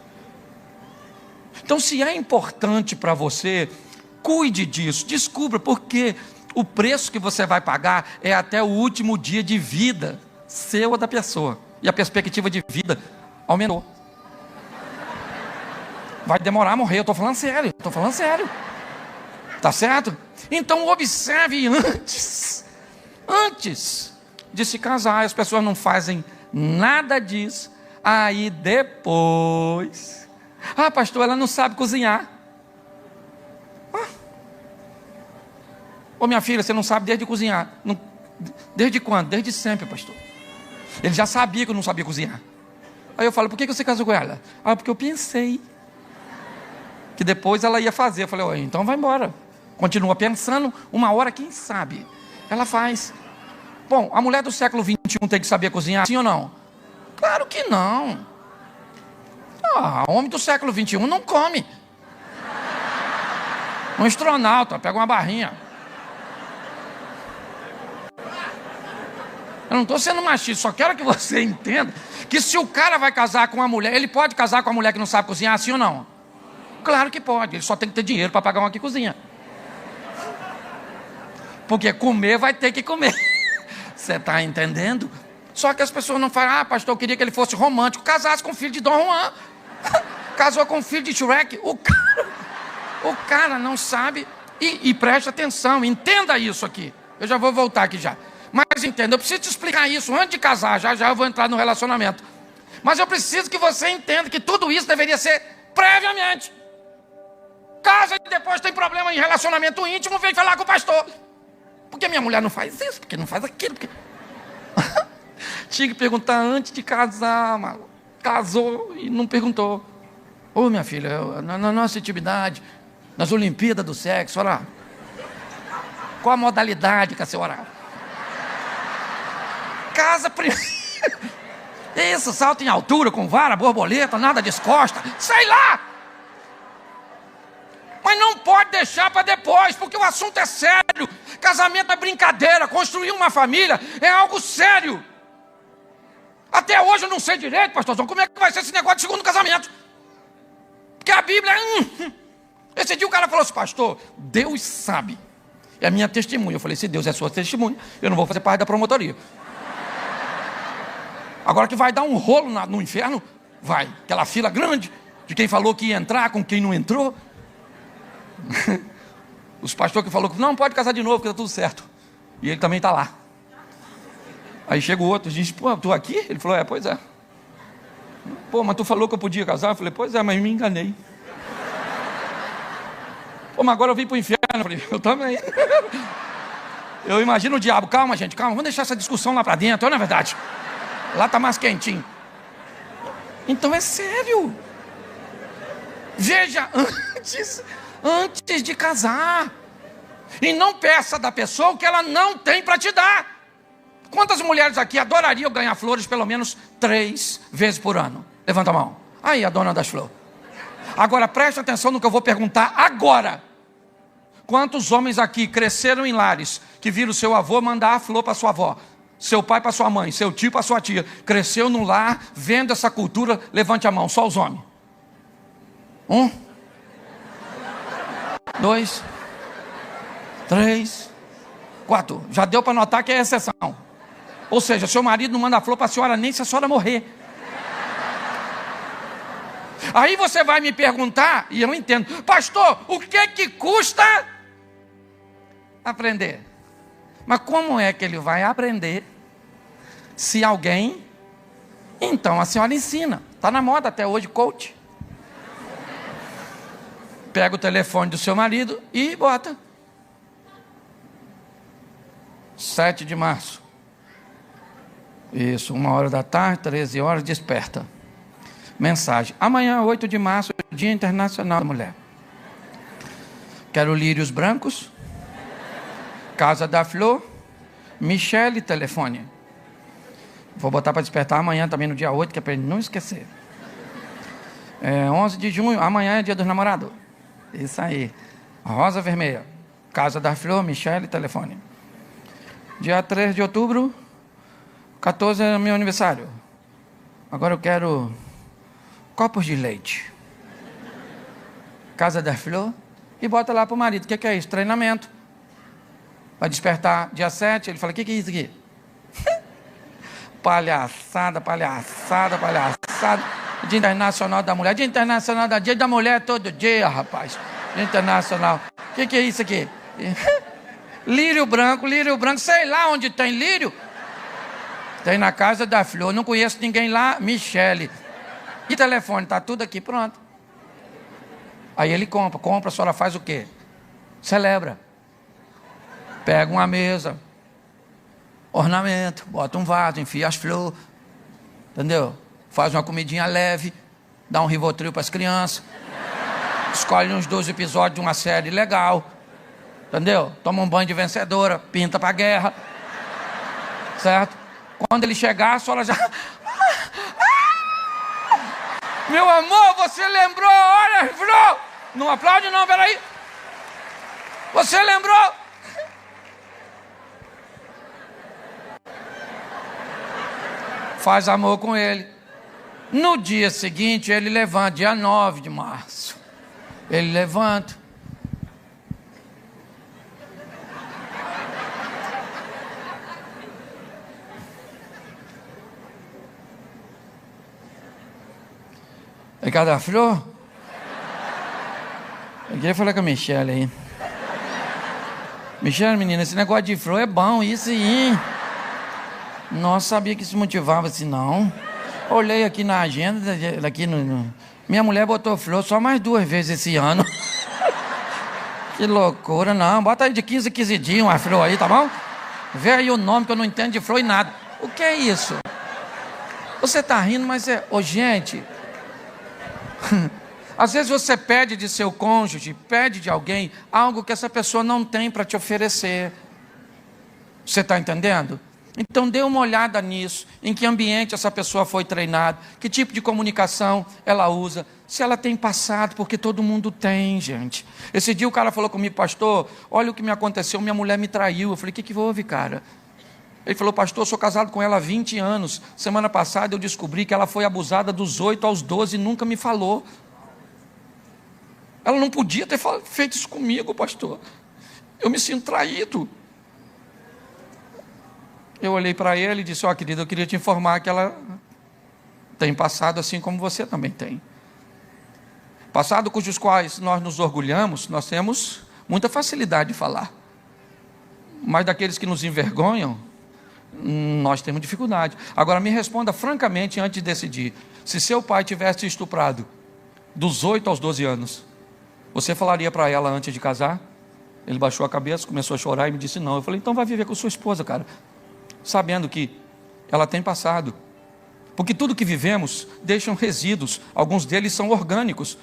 Então, se é importante para você, cuide disso, descubra, porque o preço que você vai pagar é até o último dia de vida seu ou da pessoa. E a perspectiva de vida aumentou. Vai demorar a morrer, eu estou falando sério. Tá certo? Então observe antes de se casar. As pessoas não fazem nada disso. Aí depois... ah, pastor, ela não sabe cozinhar. Ô minha filha, você não sabe desde cozinhar. Não, desde quando? Desde sempre, pastor. Ele já sabia que eu não sabia cozinhar. Aí eu falo: por que você casou com ela? Ah, porque eu pensei que depois ela ia fazer. Eu falei: oh, então vai embora. Continua pensando, uma hora, quem sabe, ela faz. Bom, a mulher do século XXI tem que saber cozinhar, sim ou não? Claro que não. Ah, homem do século XXI não come. Um astronauta pega uma barrinha. Eu não estou sendo machista, só quero que você entenda que se o cara vai casar com uma mulher, ele pode casar com uma mulher que não sabe cozinhar, sim ou não? Claro que pode, ele só tem que ter dinheiro para pagar uma que cozinha. Porque comer vai ter que comer. Você está entendendo? Só que as pessoas não falam: ah, pastor, eu queria que ele fosse romântico. Casasse com o filho de Dom Juan. Casou com o filho de Shrek. O cara não sabe. E preste atenção, entenda isso aqui. Eu já vou voltar aqui já. Mas entenda, eu preciso te explicar isso antes de casar. Já eu vou entrar no relacionamento. Mas eu preciso que você entenda que tudo isso deveria ser previamente. Casa e depois tem problema em relacionamento íntimo, vem falar com o pastor. Por que minha mulher não faz isso? Por que não faz aquilo? Porque... Tinha que perguntar antes de casar, mano. Casou e não perguntou. Ô, minha filha, na nossa intimidade, nas Olimpíadas do Sexo, olha lá. Qual a modalidade que a senhora... Casa primeiro. Isso, salto em altura, com vara, borboleta, nada descosta. Sei lá! Mas não pode deixar para depois, porque o assunto é sério. Casamento é brincadeira, construir uma família é algo sério. Até hoje eu não sei direito, pastorzão, como é que vai ser esse negócio de segundo casamento. Porque a Bíblia... Esse dia o cara falou assim, pastor, Deus sabe. É a minha testemunha. Eu falei, se Deus é sua testemunha, eu não vou fazer parte da promotoria. Agora que vai dar um rolo no inferno, vai. Aquela fila grande de quem falou que ia entrar com quem não entrou. Os pastores que falaram que não pode casar de novo, que está tudo certo. E ele também está lá. Aí chega o outro e diz, pô, tu aqui? Ele falou, pois é. Pô, mas tu falou que eu podia casar? Eu falei, pois é, mas me enganei. Pô, mas agora eu vim para o inferno. Eu falei, eu também. Eu imagino o diabo, calma gente, calma, vamos deixar essa discussão lá para dentro, não é verdade? Lá está mais quentinho. Então é sério. Veja, antes de casar. E não peça da pessoa o que ela não tem para te dar. Quantas mulheres aqui adorariam ganhar flores pelo menos 3 vezes por ano? Levanta a mão. Aí, a dona das flores. Agora, preste atenção no que eu vou perguntar agora. Quantos homens aqui cresceram em lares que viram seu avô mandar a flor para sua avó, seu pai para sua mãe, seu tio para sua tia, cresceu no lar, vendo essa cultura? Levante a mão, só os homens. 1, 2, 3, 4. Já deu para notar que é exceção. Ou seja, seu marido não manda flor para a senhora nem se a senhora morrer. Aí você vai me perguntar, e eu entendo, pastor, o que custa aprender? Mas como é que ele vai aprender se alguém... Então a senhora ensina. Está na moda até hoje, coach. Pega o telefone do seu marido e bota. 7 de março. Isso, 1h da tarde, 13 horas, desperta. Mensagem. Amanhã, 8 de março, Dia Internacional da Mulher. Quero lírios brancos. Casa da Flor. Michele, telefone. Vou botar para despertar amanhã também, no dia 8, que é para ele não esquecer. 11 de junho, amanhã é Dia dos Namorados. Isso aí. Rosa vermelha. Casa da Flor, Michele, telefone. Dia 3 de outubro, 14 é meu aniversário. Agora eu quero copos de leite. Casa da Flor. E bota lá para o marido. O que é isso? Treinamento. Vai despertar dia 7. Ele fala, o que é isso aqui? Palhaçada, palhaçada, palhaçada. Dia Internacional da Mulher. Dia Internacional da Dia da Mulher é todo dia, rapaz. Dia Internacional. O que é isso aqui? Lírio branco, sei lá onde tem lírio. Tem na Casa da Flor, não conheço ninguém lá, Michele. E telefone, tá tudo aqui, pronto. Aí ele compra, a senhora faz o quê? Celebra. Pega uma mesa, ornamento, bota um vaso, enfia as flores, entendeu? Faz uma comidinha leve, dá um Rivotril para as crianças, escolhe uns 2 episódios de uma série legal, entendeu? Toma um banho de vencedora, pinta para a guerra, certo? Quando ele chegar, a senhora já... Meu amor, você lembrou, olha, Flor! Não aplaude não, peraí. Você lembrou? Faz amor com ele. No dia seguinte, ele levanta, dia 9 de março. Ele levanta. É cada flor? Eu queria falar com a Michele aí. Michele, menina, esse negócio de flor é bom, isso aí. Não sabia que isso motivava assim, não. Olhei aqui na agenda, aqui minha mulher botou flor só mais 2 vezes esse ano. Que loucura, não. Bota aí de 15 em 15 dias uma flor aí, tá bom? Vê aí o nome que eu não entendo de flor e nada. O que é isso? Você tá rindo, mas é... Ô, gente... Às vezes você pede de seu cônjuge, pede de alguém algo que essa pessoa não tem para te oferecer. Você está entendendo? Então dê uma olhada nisso, em que ambiente essa pessoa foi treinada, que tipo de comunicação ela usa, se ela tem passado, porque todo mundo tem, gente. Esse dia o cara falou comigo, pastor, olha o que me aconteceu, minha mulher me traiu. Eu falei, o que houve, cara? Ele falou, pastor, eu sou casado com ela há 20 anos, semana passada eu descobri que ela foi abusada dos 8 aos 12 e nunca me falou. Ela não podia ter feito isso comigo, pastor. Eu me sinto traído. Eu olhei para ele e disse, ó, querida, eu queria te informar que ela tem passado assim como você também tem. Passado cujos quais nós nos orgulhamos, nós temos muita facilidade de falar. Mas daqueles que nos envergonham, nós temos dificuldade. Agora me responda francamente antes de decidir. Se seu pai tivesse estuprado dos 8 aos 12 anos, você falaria para ela antes de casar? Ele baixou a cabeça, começou a chorar e me disse não. Eu falei, então vai viver com sua esposa, cara, sabendo que ela tem passado. Porque tudo que vivemos deixam resíduos, alguns deles são orgânicos.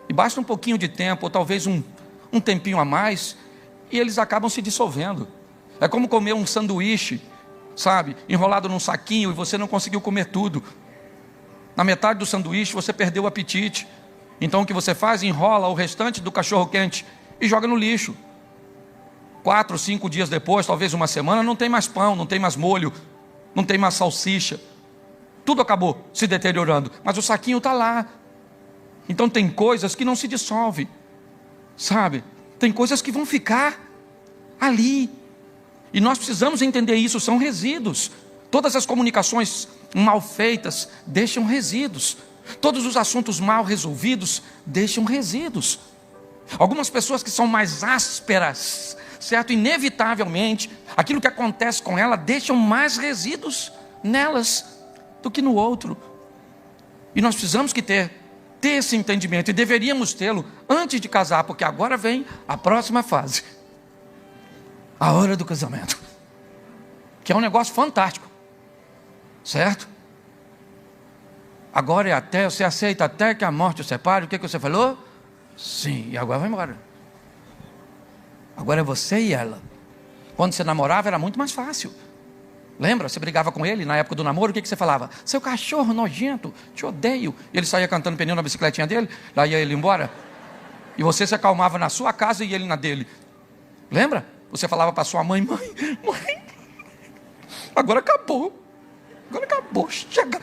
E basta um pouquinho de tempo, ou talvez um tempinho a mais, e eles acabam se dissolvendo. É como comer um sanduíche, sabe, enrolado num saquinho e você não conseguiu comer tudo. Na metade do sanduíche você perdeu o apetite. Então o que você faz? Enrola o restante do cachorro quente e joga no lixo. 4, 5 dias depois, talvez uma semana, não tem mais pão, não tem mais molho, não tem mais salsicha. Tudo acabou se deteriorando, mas o saquinho está lá. Então tem coisas que não se dissolvem, sabe? Tem coisas que vão ficar ali. E nós precisamos entender isso, são resíduos. Todas as comunicações mal feitas deixam resíduos. Todos os assuntos mal resolvidos deixam resíduos. Algumas pessoas que são mais ásperas, certo? Inevitavelmente, aquilo que acontece com ela deixam mais resíduos nelas do que no outro. E nós precisamos ter esse entendimento, e deveríamos tê-lo antes de casar, porque agora vem a próxima fase, a hora do casamento, que é um negócio fantástico, certo? Agora é até, você aceita até que a morte o separe. O que você falou? Sim, e agora vai embora. Agora é você e ela. Quando você namorava era muito mais fácil. Lembra? Você brigava com ele na época do namoro, o que você falava? Seu cachorro nojento, te odeio. E ele saía cantando pneu na bicicletinha dele, lá ia ele embora. E você se acalmava na sua casa e ele na dele. Lembra? Você falava para sua mãe, mãe, agora acabou, chega.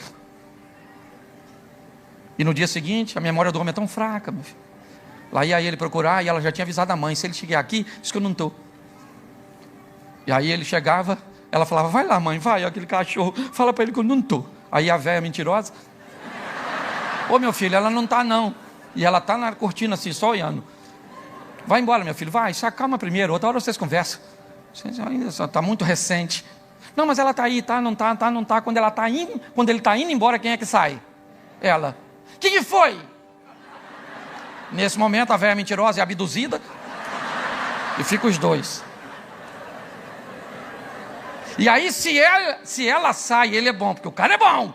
E no dia seguinte, a memória do homem é tão fraca, meu filho. Lá ia ele procurar e ela já tinha avisado a mãe, se ele chegar aqui, diz que eu não estou. E aí ele chegava, ela falava, vai lá mãe, vai, aquele cachorro, fala para ele que eu não estou. Aí a velha mentirosa, ô meu filho, ela não está não. E ela está na cortina assim, só olhando. Vai embora meu filho, vai, se acalma primeiro, outra hora vocês conversam. Ainda está muito recente. Não, mas ela está aí, tá, não está, tá, não está. Quando ele está indo embora, quem é que sai? Ela. O que foi? Nesse momento a velha mentirosa é abduzida e fica os dois. E aí se ela sai, ele é bom, porque o cara é bom.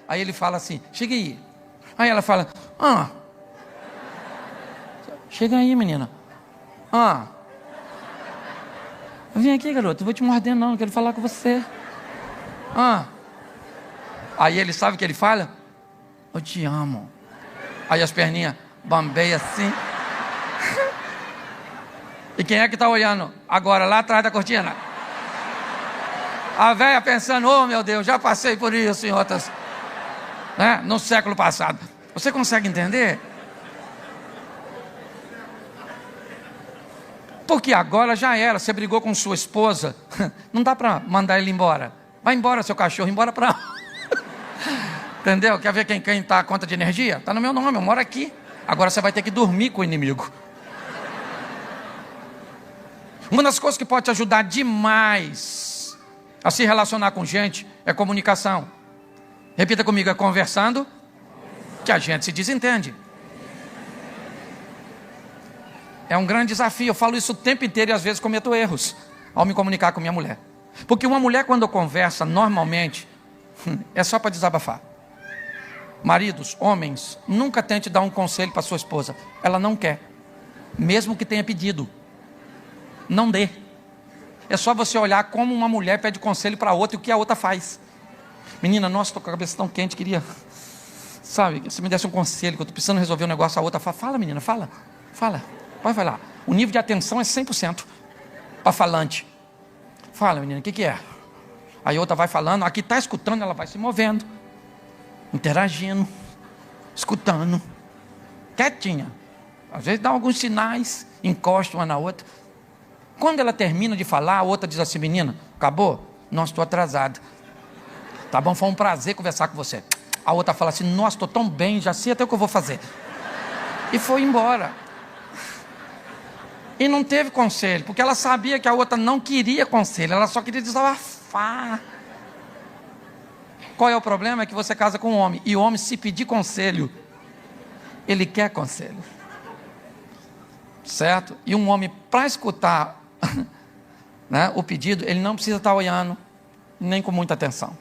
Aí ele fala assim, chega aí. Aí ela fala, chega aí menina. Vem aqui garoto, eu vou te morder não, eu quero falar com você. Aí ele sabe o que ele fala? Eu te amo. Aí as perninhas bambeia assim. E quem é que está olhando agora lá atrás da cortina? A velha pensando, oh meu Deus, já passei por isso em outras, né, no século passado. Você consegue entender? Porque agora já era, você brigou com sua esposa, não dá para mandar ele embora. Vai embora seu cachorro, embora para... Entendeu? Quer ver quem está a conta de energia? Está no meu nome, eu moro aqui. Agora você vai ter que dormir com o inimigo. Uma das coisas que pode te ajudar demais a se relacionar com gente é comunicação. Repita comigo, é conversando que a gente se desentende. É um grande desafio. Eu falo isso o tempo inteiro e às vezes cometo erros ao me comunicar com minha mulher. Porque uma mulher, quando conversa, normalmente, é só para desabafar. Maridos, homens, nunca tente dar um conselho para sua esposa. Ela não quer. Mesmo que tenha pedido. Não dê. É só você olhar como uma mulher pede conselho para outra e o que a outra faz. Menina, nossa, estou com a cabeça tão quente, queria... Sabe, se me desse um conselho, que eu estou precisando resolver um negócio, a outra fala, fala menina, fala, vai falar. O nível de atenção é 100% para falante. Fala menina, o que é? Aí a outra vai falando, aqui está escutando, ela vai se movendo, interagindo, escutando, quietinha. Às vezes dá alguns sinais, encosta uma na outra. Quando ela termina de falar, a outra diz assim, menina, acabou? Não, estou atrasada. Tá bom, foi um prazer conversar com você. A outra fala assim, nossa, estou tão bem, já sei até o que eu vou fazer. E foi embora. E não teve conselho, porque ela sabia que a outra não queria conselho, ela só queria desabafar. Qual é o problema? É que você casa com um homem, e o homem, se pedir conselho, ele quer conselho. Certo? E um homem, para escutar né, o pedido, ele não precisa estar olhando, nem com muita atenção.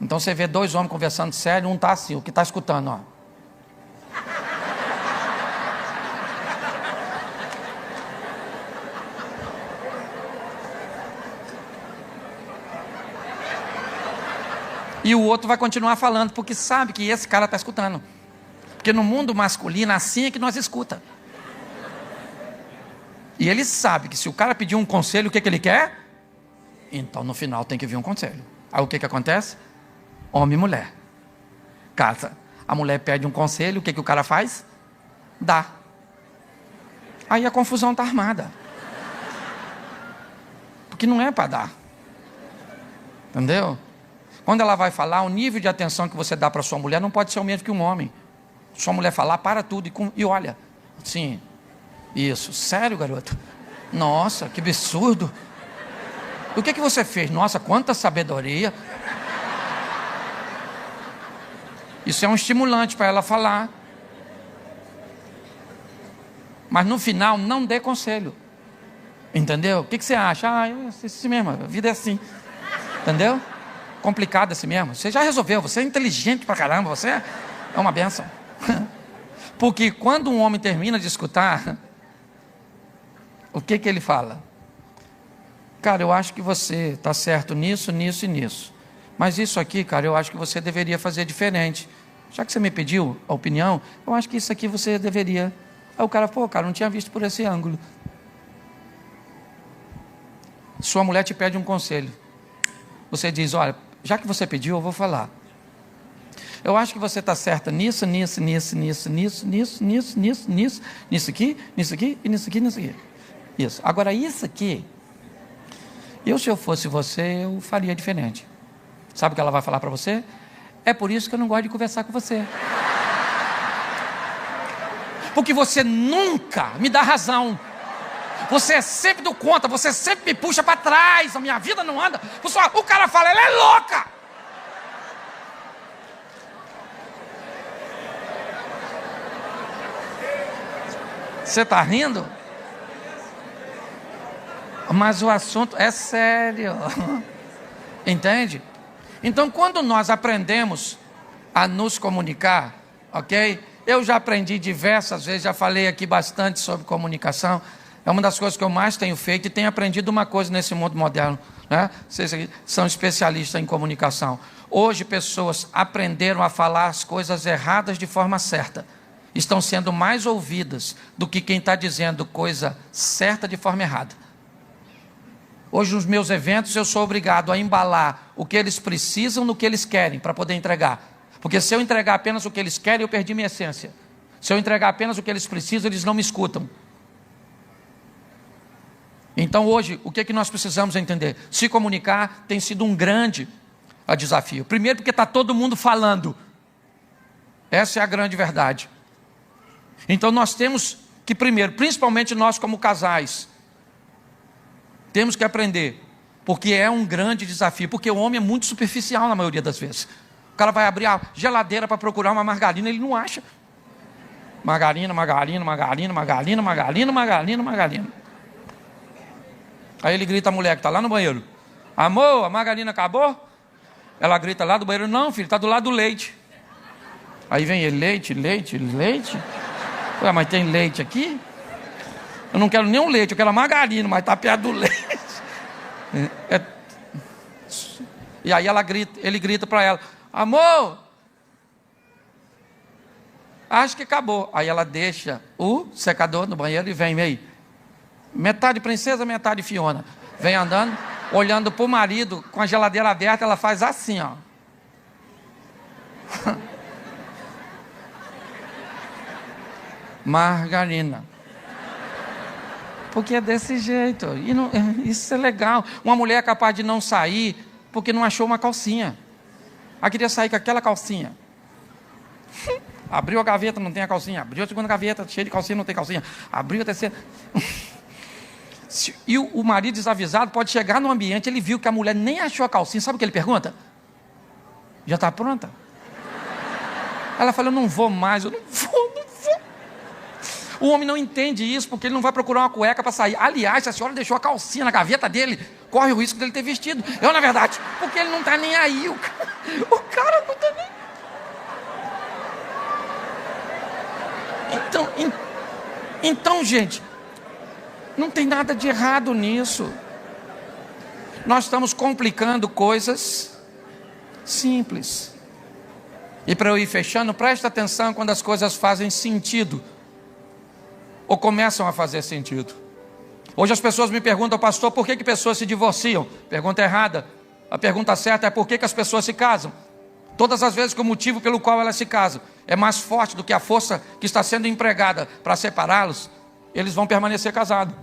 Então você vê dois homens conversando sério, um está assim, o que está escutando, ó. E o outro vai continuar falando, porque sabe que esse cara está escutando. Porque no mundo masculino, assim é que nós escuta. E ele sabe que se o cara pedir um conselho, o que ele quer? Então no final tem que vir um conselho. Aí o que acontece? Homem e mulher. Casa. A mulher pede um conselho, o que o cara faz? Dá. Aí a confusão está armada. Porque não é para dar. Entendeu? Quando ela vai falar, o nível de atenção que você dá para sua mulher não pode ser o mesmo que um homem. Sua mulher falar, para tudo e olha. Sim. Isso. Sério, garoto? Nossa, que absurdo. O que você fez? Nossa, quanta sabedoria. Isso é um estimulante para ela falar. Mas no final, não dê conselho. Entendeu? O que você acha? É assim mesmo, a vida é assim. Entendeu? Complicado assim mesmo. Você já resolveu, você é inteligente pra caramba, você é uma bênção. Porque quando um homem termina de escutar, o que ele fala? Cara, eu acho que você está certo nisso, nisso e nisso. Mas isso aqui, cara, eu acho que você deveria fazer diferente. Já que você me pediu a opinião, eu acho que isso aqui você deveria... Aí o cara, pô, cara, não tinha visto por esse ângulo. Sua mulher te pede um conselho. Você diz, olha, já que você pediu, eu vou falar. Eu acho que você está certa nisso, nisso, nisso, nisso, nisso, nisso, nisso, nisso, nisso, nisso aqui e nisso aqui, nisso aqui. Isso. Agora, isso aqui, se eu fosse você, eu faria diferente. Sabe o que ela vai falar para você? É por isso que eu não gosto de conversar com você. Porque você nunca me dá razão. Você é sempre do contra, você sempre me puxa para trás, a minha vida não anda. O cara fala, ela é louca. Você está rindo? Mas o assunto é sério. Entende? Então, quando nós aprendemos a nos comunicar, ok? Eu já aprendi diversas vezes, já falei aqui bastante sobre comunicação. É uma das coisas que eu mais tenho feito e tenho aprendido uma coisa nesse mundo moderno, né? Vocês aqui são especialistas em comunicação. Hoje, pessoas aprenderam a falar as coisas erradas de forma certa. Estão sendo mais ouvidas do que quem está dizendo coisa certa de forma errada. Hoje, nos meus eventos, eu sou obrigado a embalar o que eles precisam no que eles querem, para poder entregar. Porque se eu entregar apenas o que eles querem, eu perdi minha essência. Se eu entregar apenas o que eles precisam, eles não me escutam. Então, hoje, o que é que nós precisamos entender? Se comunicar tem sido um grande desafio. Primeiro, porque está todo mundo falando. Essa é a grande verdade. Então, nós temos que, primeiro, principalmente nós como casais, temos que aprender, porque é um grande desafio, porque o homem é muito superficial na maioria das vezes. O cara vai abrir a geladeira para procurar uma margarina, ele não acha. Margarina, margarina, margarina, margarina, margarina, margarina, margarina. Aí ele grita a mulher que está lá no banheiro: amor, a margarina acabou? Ela grita lá do banheiro: não, filho, está do lado do leite. Aí vem ele: leite, leite, leite. Ué, mas tem leite aqui? Eu não quero nem um leite, eu quero a margarina, mas está perto do leite. E aí ele grita para ela: amor, acho que acabou. Aí ela deixa o secador no banheiro e vem aí. Metade princesa, metade Fiona. Vem andando, olhando para o marido, com a geladeira aberta, ela faz assim, ó. Margarina. Porque é desse jeito. E não, isso é legal. Uma mulher é capaz de não sair porque não achou uma calcinha. Ela queria sair com aquela calcinha. Abriu a gaveta, não tem a calcinha. Abriu a segunda gaveta, cheia de calcinha, não tem calcinha. Abriu a terceira. E o marido desavisado pode chegar no ambiente, ele viu que a mulher nem achou a calcinha. Sabe o que ele pergunta? Já está pronta? Ela fala: eu não vou mais, eu não vou. O homem não entende isso, porque ele não vai procurar uma cueca para sair. Aliás, se a senhora deixou a calcinha na gaveta dele, corre o risco dele ter vestido. Eu, na verdade, porque ele não está nem aí. O cara não está nem... Então, gente, não tem nada de errado nisso. Nós estamos complicando coisas simples. E para eu ir fechando, presta atenção quando as coisas fazem sentido, ou começam a fazer sentido. Hoje as pessoas me perguntam: pastor, por que pessoas se divorciam? Pergunta errada. A pergunta certa é: por que as pessoas se casam? Todas as vezes que o motivo pelo qual elas se casam é mais forte do que a força que está sendo empregada para separá-los, eles vão permanecer casados.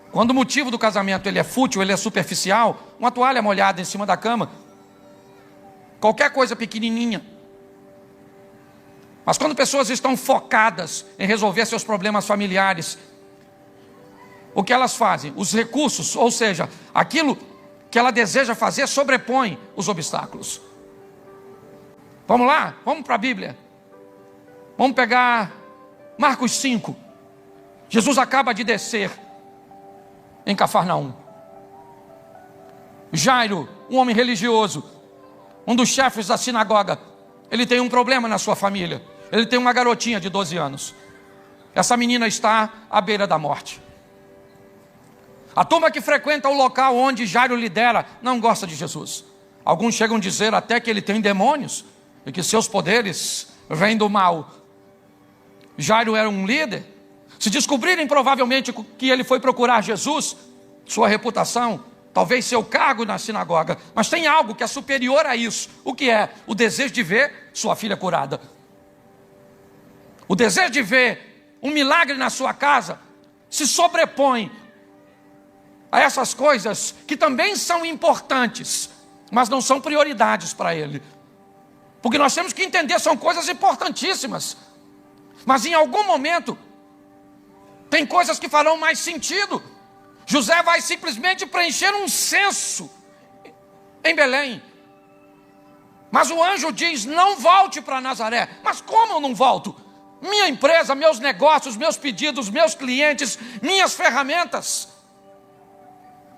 Quando o motivo do casamento ele é fútil, ele é superficial, uma toalha molhada em cima da cama, qualquer coisa pequenininha. Mas quando pessoas estão focadas em resolver seus problemas familiares, o que elas fazem? Os recursos, ou seja, aquilo que ela deseja fazer, sobrepõe os obstáculos. Vamos lá? Vamos para a Bíblia. Vamos pegar Marcos 5. Jesus acaba de descer em Cafarnaum. Jairo, um homem religioso, um dos chefes da sinagoga, ele tem um problema na sua família. Ele tem uma garotinha de 12 anos. Essa menina está à beira da morte. A turma que frequenta o local onde Jairo lidera não gosta de Jesus. Alguns chegam a dizer até que ele tem demônios e que seus poderes vêm do mal. Jairo era um líder. Se descobrirem provavelmente que ele foi procurar Jesus, sua reputação, talvez seu cargo na sinagoga, mas tem algo que é superior a isso. O que é? O desejo de ver sua filha curada. O desejo de ver um milagre na sua casa se sobrepõe a essas coisas que também são importantes, mas não são prioridades para ele. Porque nós temos que entender, são coisas importantíssimas, mas em algum momento tem coisas que farão mais sentido. José vai simplesmente preencher um censo em Belém, mas o anjo diz: não volte para Nazaré. Mas como eu não volto? Minha empresa, meus negócios, meus pedidos, meus clientes, minhas ferramentas,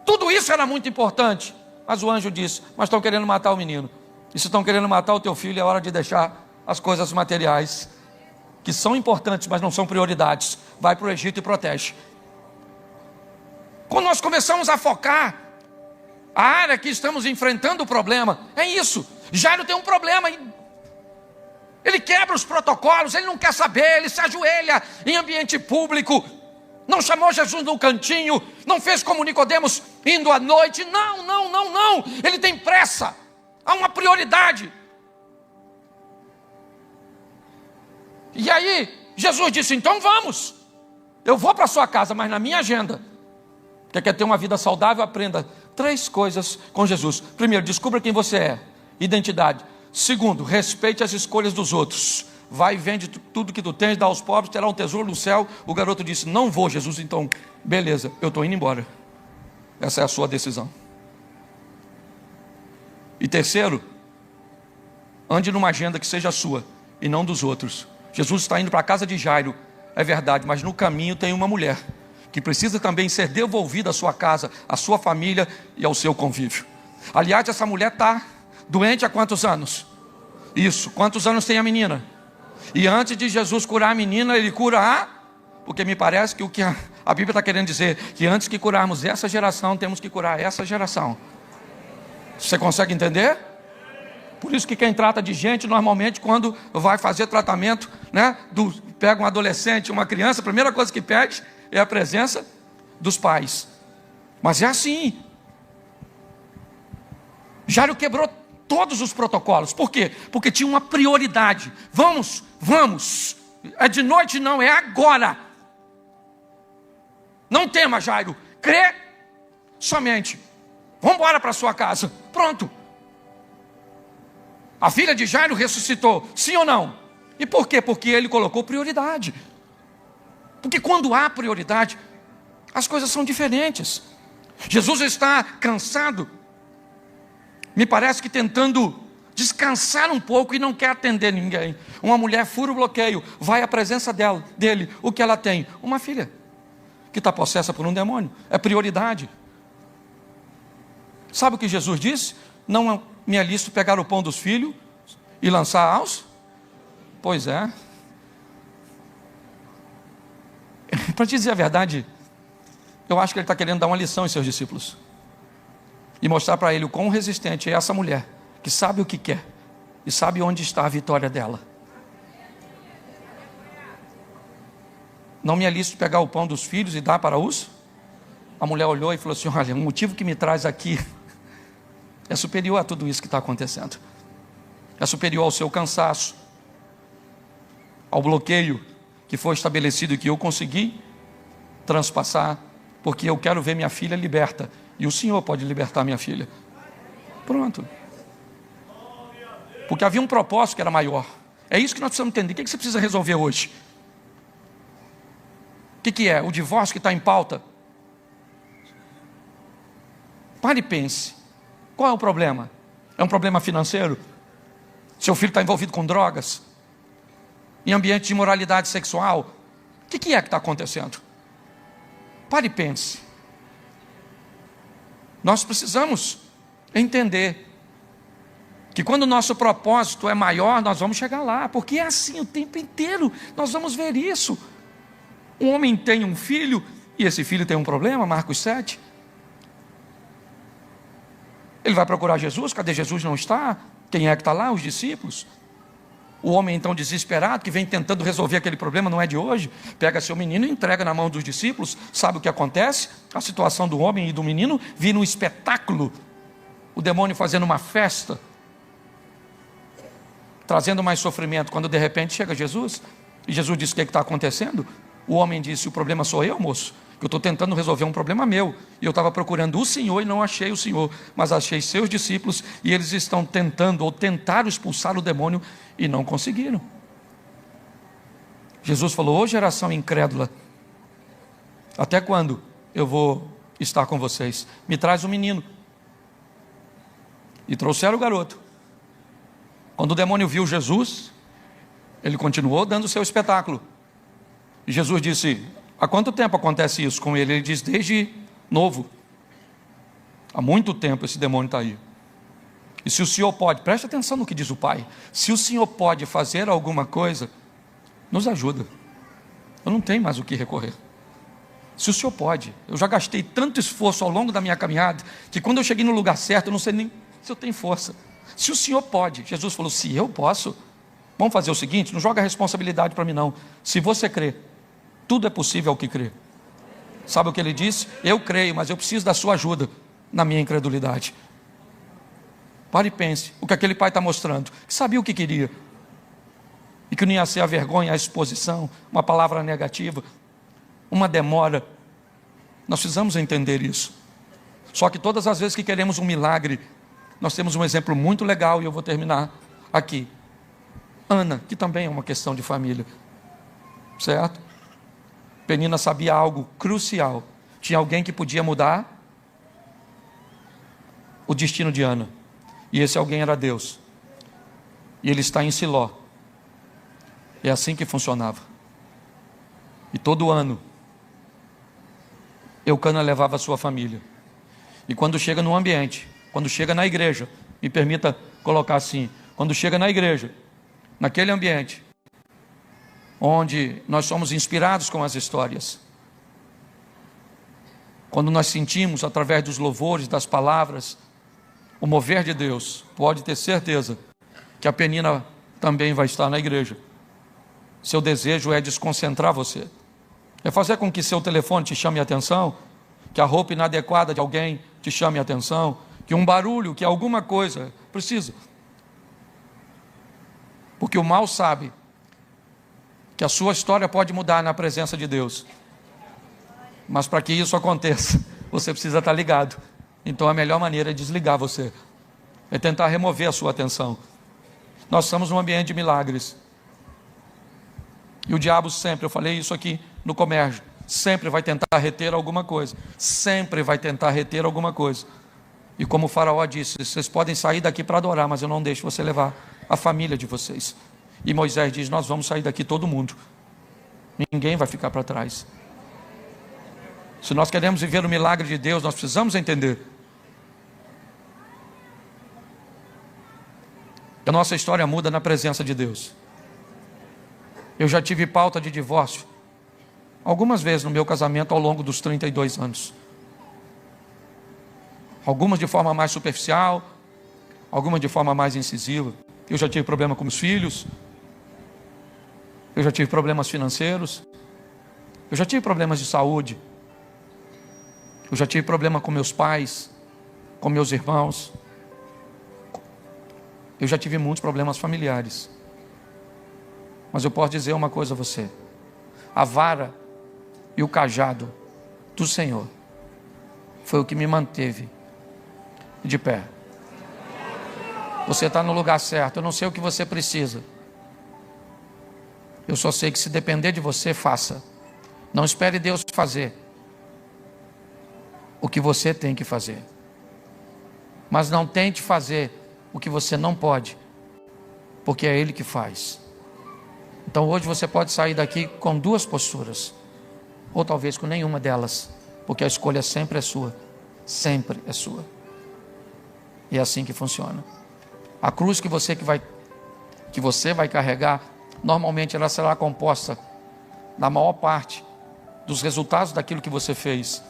tudo isso era muito importante. Mas o anjo disse: mas estão querendo matar o menino. E se estão querendo matar o teu filho, é hora de deixar as coisas materiais, que são importantes, mas não são prioridades. Vai para o Egito e protege. Quando nós começamos a focar a área que estamos enfrentando o problema, é isso. Jairo tem um problema. Ele quebra os protocolos, ele não quer saber, ele se ajoelha em ambiente público. Não chamou Jesus no cantinho, não fez como Nicodemos indo à noite. Não. Ele tem pressa. Há uma prioridade. E aí, Jesus disse: então vamos. Eu vou para a sua casa, mas na minha agenda. Quer ter uma vida saudável? Aprenda 3 coisas com Jesus. Primeiro, descubra quem você é. Identidade. Segundo, respeite as escolhas dos outros. Vai e vende tudo que tu tens, dá aos pobres, terá um tesouro no céu. O garoto disse: não vou, Jesus. Então, beleza, eu estou indo embora. Essa é a sua decisão. E terceiro, ande numa agenda que seja sua e não dos outros. Jesus está indo para a casa de Jairo, é verdade, mas no caminho tem uma mulher que precisa também ser devolvida à sua casa, à sua família e ao seu convívio. Aliás, essa mulher está doente há quantos anos? Isso, quantos anos tem a menina? E antes de Jesus curar a menina, ele cura porque me parece que o que a Bíblia está querendo dizer, que antes que curarmos essa geração, temos que curar essa geração. Você consegue entender? Por isso que quem trata de gente, normalmente quando vai fazer tratamento, né, pega um adolescente, uma criança, a primeira coisa que pede é a presença dos pais. Mas é assim. Jairo quebrou todos os protocolos. Por quê? Porque tinha uma prioridade. Vamos. É de noite não, é agora. Não tema, Jairo. Crê somente. Vamos embora para sua casa. Pronto. A filha de Jairo ressuscitou. Sim ou não? E por quê? Porque ele colocou prioridade. Porque quando há prioridade, as coisas são diferentes. Jesus está cansado, me parece que tentando descansar um pouco e não quer atender ninguém. Uma mulher fura o bloqueio, vai à presença dele. O que ela tem? Uma filha que está possessa por um demônio. É prioridade. Sabe o que Jesus disse? Não me alisto pegar o pão dos filhos e lançar aos? Pois é. Para te dizer a verdade, eu acho que ele está querendo dar uma lição aos seus discípulos e mostrar para ele o quão resistente é essa mulher, que sabe o que quer e sabe onde está a vitória dela. Não me alisto pegar o pão dos filhos e dar para os? A mulher olhou e falou assim: olha, o motivo que me traz aqui é superior a tudo isso que está acontecendo. É superior ao seu cansaço, ao bloqueio que foi estabelecido e que eu consegui transpassar, porque eu quero ver minha filha liberta, e o Senhor pode libertar minha filha. Pronto. Porque havia um propósito que era maior. É isso que nós precisamos entender. O que você precisa resolver hoje? O que é? O divórcio que está em pauta? Pare e pense. Qual é o problema? É um problema financeiro? Seu filho está envolvido com drogas? Em ambiente de imoralidade sexual? O que é que está acontecendo? Pare e pense. Nós precisamos entender que quando o nosso propósito é maior, nós vamos chegar lá, porque é assim o tempo inteiro, nós vamos ver isso. Um homem tem um filho, e esse filho tem um problema, Marcos 7. Ele vai procurar Jesus, cadê Jesus? Não está. Quem é que está lá? Os discípulos. O homem então desesperado, que vem tentando resolver aquele problema, não é de hoje, pega seu menino e entrega na mão dos discípulos. Sabe o que acontece? A situação do homem e do menino vira um espetáculo. O demônio fazendo uma festa, trazendo mais sofrimento. Quando de repente chega Jesus, e Jesus diz: o que está acontecendo? O homem disse: o problema sou eu, moço, que eu estou tentando resolver um problema meu, e eu estava procurando o Senhor e não achei o Senhor, mas achei seus discípulos, e eles estão tentando, ou tentaram expulsar o demônio, e não conseguiram. Jesus falou: ô geração incrédula, até quando eu vou estar com vocês? Me traz um menino. E trouxeram o garoto. Quando o demônio viu Jesus, ele continuou dando o seu espetáculo. E Jesus disse: há quanto tempo acontece isso com ele? Ele diz: desde novo. Há muito tempo esse demônio está aí. E se o Senhor pode, preste atenção no que diz o Pai, se o Senhor pode fazer alguma coisa, nos ajuda. Eu não tenho mais o que recorrer. Se o Senhor pode, eu já gastei tanto esforço ao longo da minha caminhada, que quando eu cheguei no lugar certo, eu não sei nem se eu tenho força. Se o Senhor pode, Jesus falou: se eu posso, vamos fazer o seguinte, não joga a responsabilidade para mim não. Se você crê, tudo é possível ao que crê. Sabe o que ele disse? Eu creio, mas eu preciso da sua ajuda na minha incredulidade. Pare e pense, o que aquele pai está mostrando, que sabia o que queria, e que não ia ser a vergonha, a exposição, uma palavra negativa, uma demora. Nós precisamos entender isso. Só que todas as vezes que queremos um milagre, nós temos um exemplo muito legal, e eu vou terminar aqui. Ana, que também é uma questão de família, certo? Penina sabia algo crucial. Tinha alguém que podia mudar o destino de Ana. E esse alguém era Deus. E ele está em Siló. É assim que funcionava. E todo ano, Eucana levava a sua família. E quando chega no ambiente, quando chega na igreja, me permita colocar assim, quando chega na igreja, naquele ambiente, onde nós somos inspirados com as histórias, quando nós sentimos através dos louvores, das palavras, o mover de Deus, pode ter certeza que a Penina também vai estar na igreja. Seu desejo é desconcentrar você, é fazer com que seu telefone te chame a atenção, que a roupa inadequada de alguém te chame a atenção, que um barulho, que alguma coisa precisa. Porque o mal sabe que a sua história pode mudar na presença de Deus. Mas para que isso aconteça, você precisa estar ligado. Então a melhor maneira é desligar você, é tentar remover a sua atenção. Nós estamos num ambiente de milagres. E o diabo sempre, eu falei isso aqui no comércio, sempre vai tentar reter alguma coisa. Sempre vai tentar reter alguma coisa. E como o faraó disse, vocês podem sair daqui para adorar, mas eu não deixo você levar a família de vocês. E Moisés diz, nós vamos sair daqui todo mundo. Ninguém vai ficar para trás. Se nós queremos viver o milagre de Deus, nós precisamos entender que a nossa história muda na presença de Deus. Eu já tive pauta de divórcio algumas vezes no meu casamento ao longo dos 32 anos. Algumas de forma mais superficial, algumas de forma mais incisiva. Eu já tive problema com meus filhos, eu já tive problemas financeiros, eu já tive problemas de saúde, eu já tive problema com meus pais, com meus irmãos, eu já tive muitos problemas familiares. Mas eu posso dizer uma coisa a você: a vara e o cajado do Senhor foi o que me manteve de pé. Você está no lugar certo. Eu não sei o que você precisa, eu só sei que se depender de você, faça. Não espere Deus fazer o que você tem que fazer, mas não tente fazer o que você não pode, porque é Ele que faz. Então hoje você pode sair daqui com duas posturas, ou talvez com nenhuma delas, porque a escolha sempre é sua. Sempre é sua. E é assim que funciona. A cruz que você vai carregar, normalmente ela será composta, na maior parte, dos resultados daquilo que você fez,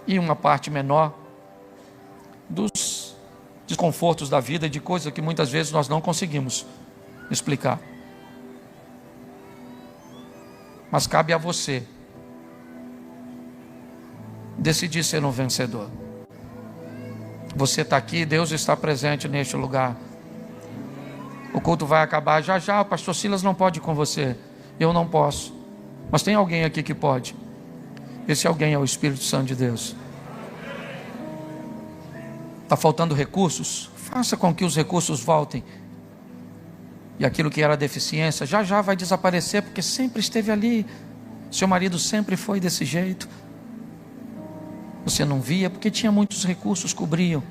e uma parte menor dos desconfortos da vida e de coisas que muitas vezes nós não conseguimos explicar. Mas cabe a você decidir ser um vencedor. Você está aqui, Deus está presente neste lugar. O culto vai acabar já já. O pastor Silas não pode ir com você, eu não posso, mas tem alguém aqui que pode. Esse alguém é o Espírito Santo de Deus. Está faltando recursos? Faça com que os recursos voltem. E aquilo que era deficiência, já já vai desaparecer, porque sempre esteve ali. Seu marido sempre foi desse jeito. Você não via, porque tinha muitos recursos, cobriam.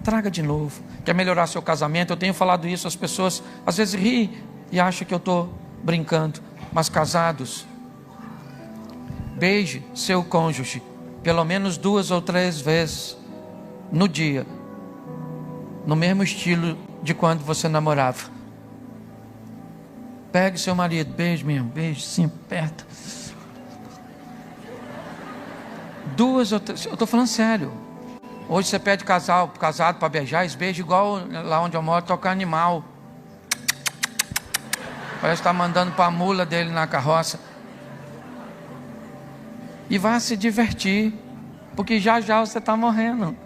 Traga de novo. Quer melhorar seu casamento? Eu tenho falado isso, as pessoas às vezes riem e acham que eu estou brincando. Mas casados, beije seu cônjuge pelo menos 2 ou 3 vezes no dia, no mesmo estilo de quando você namorava. Pegue seu marido, beije mesmo, beije sim, aperta. 2 ou 3, eu estou falando sério. Hoje você pede casado para beijar, eles beijam igual lá onde eu moro, tocar animal. Parece que está mandando para a mula dele na carroça. E vá se divertir, porque já já você está morrendo.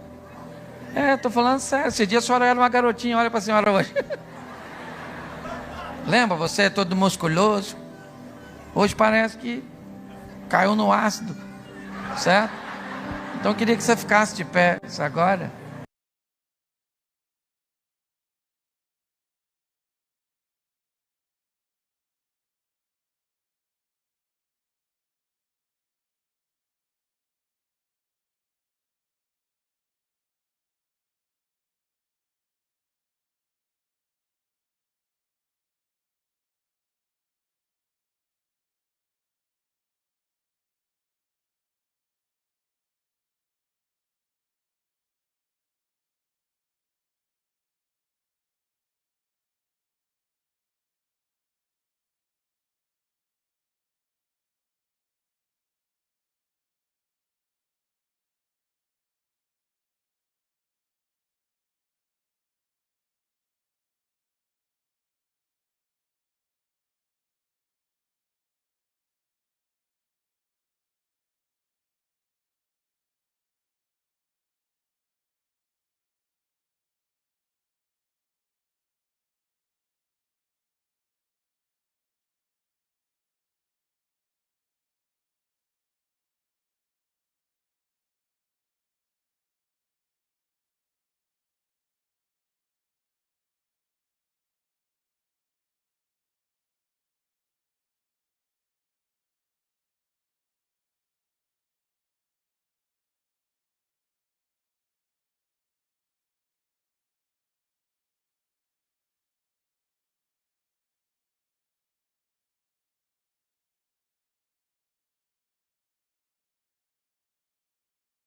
Estou falando sério. Esse dia a senhora era uma garotinha, olha para a senhora hoje. Lembra, você é todo musculoso. Hoje parece que caiu no ácido, certo? Então eu queria que você ficasse de pé agora.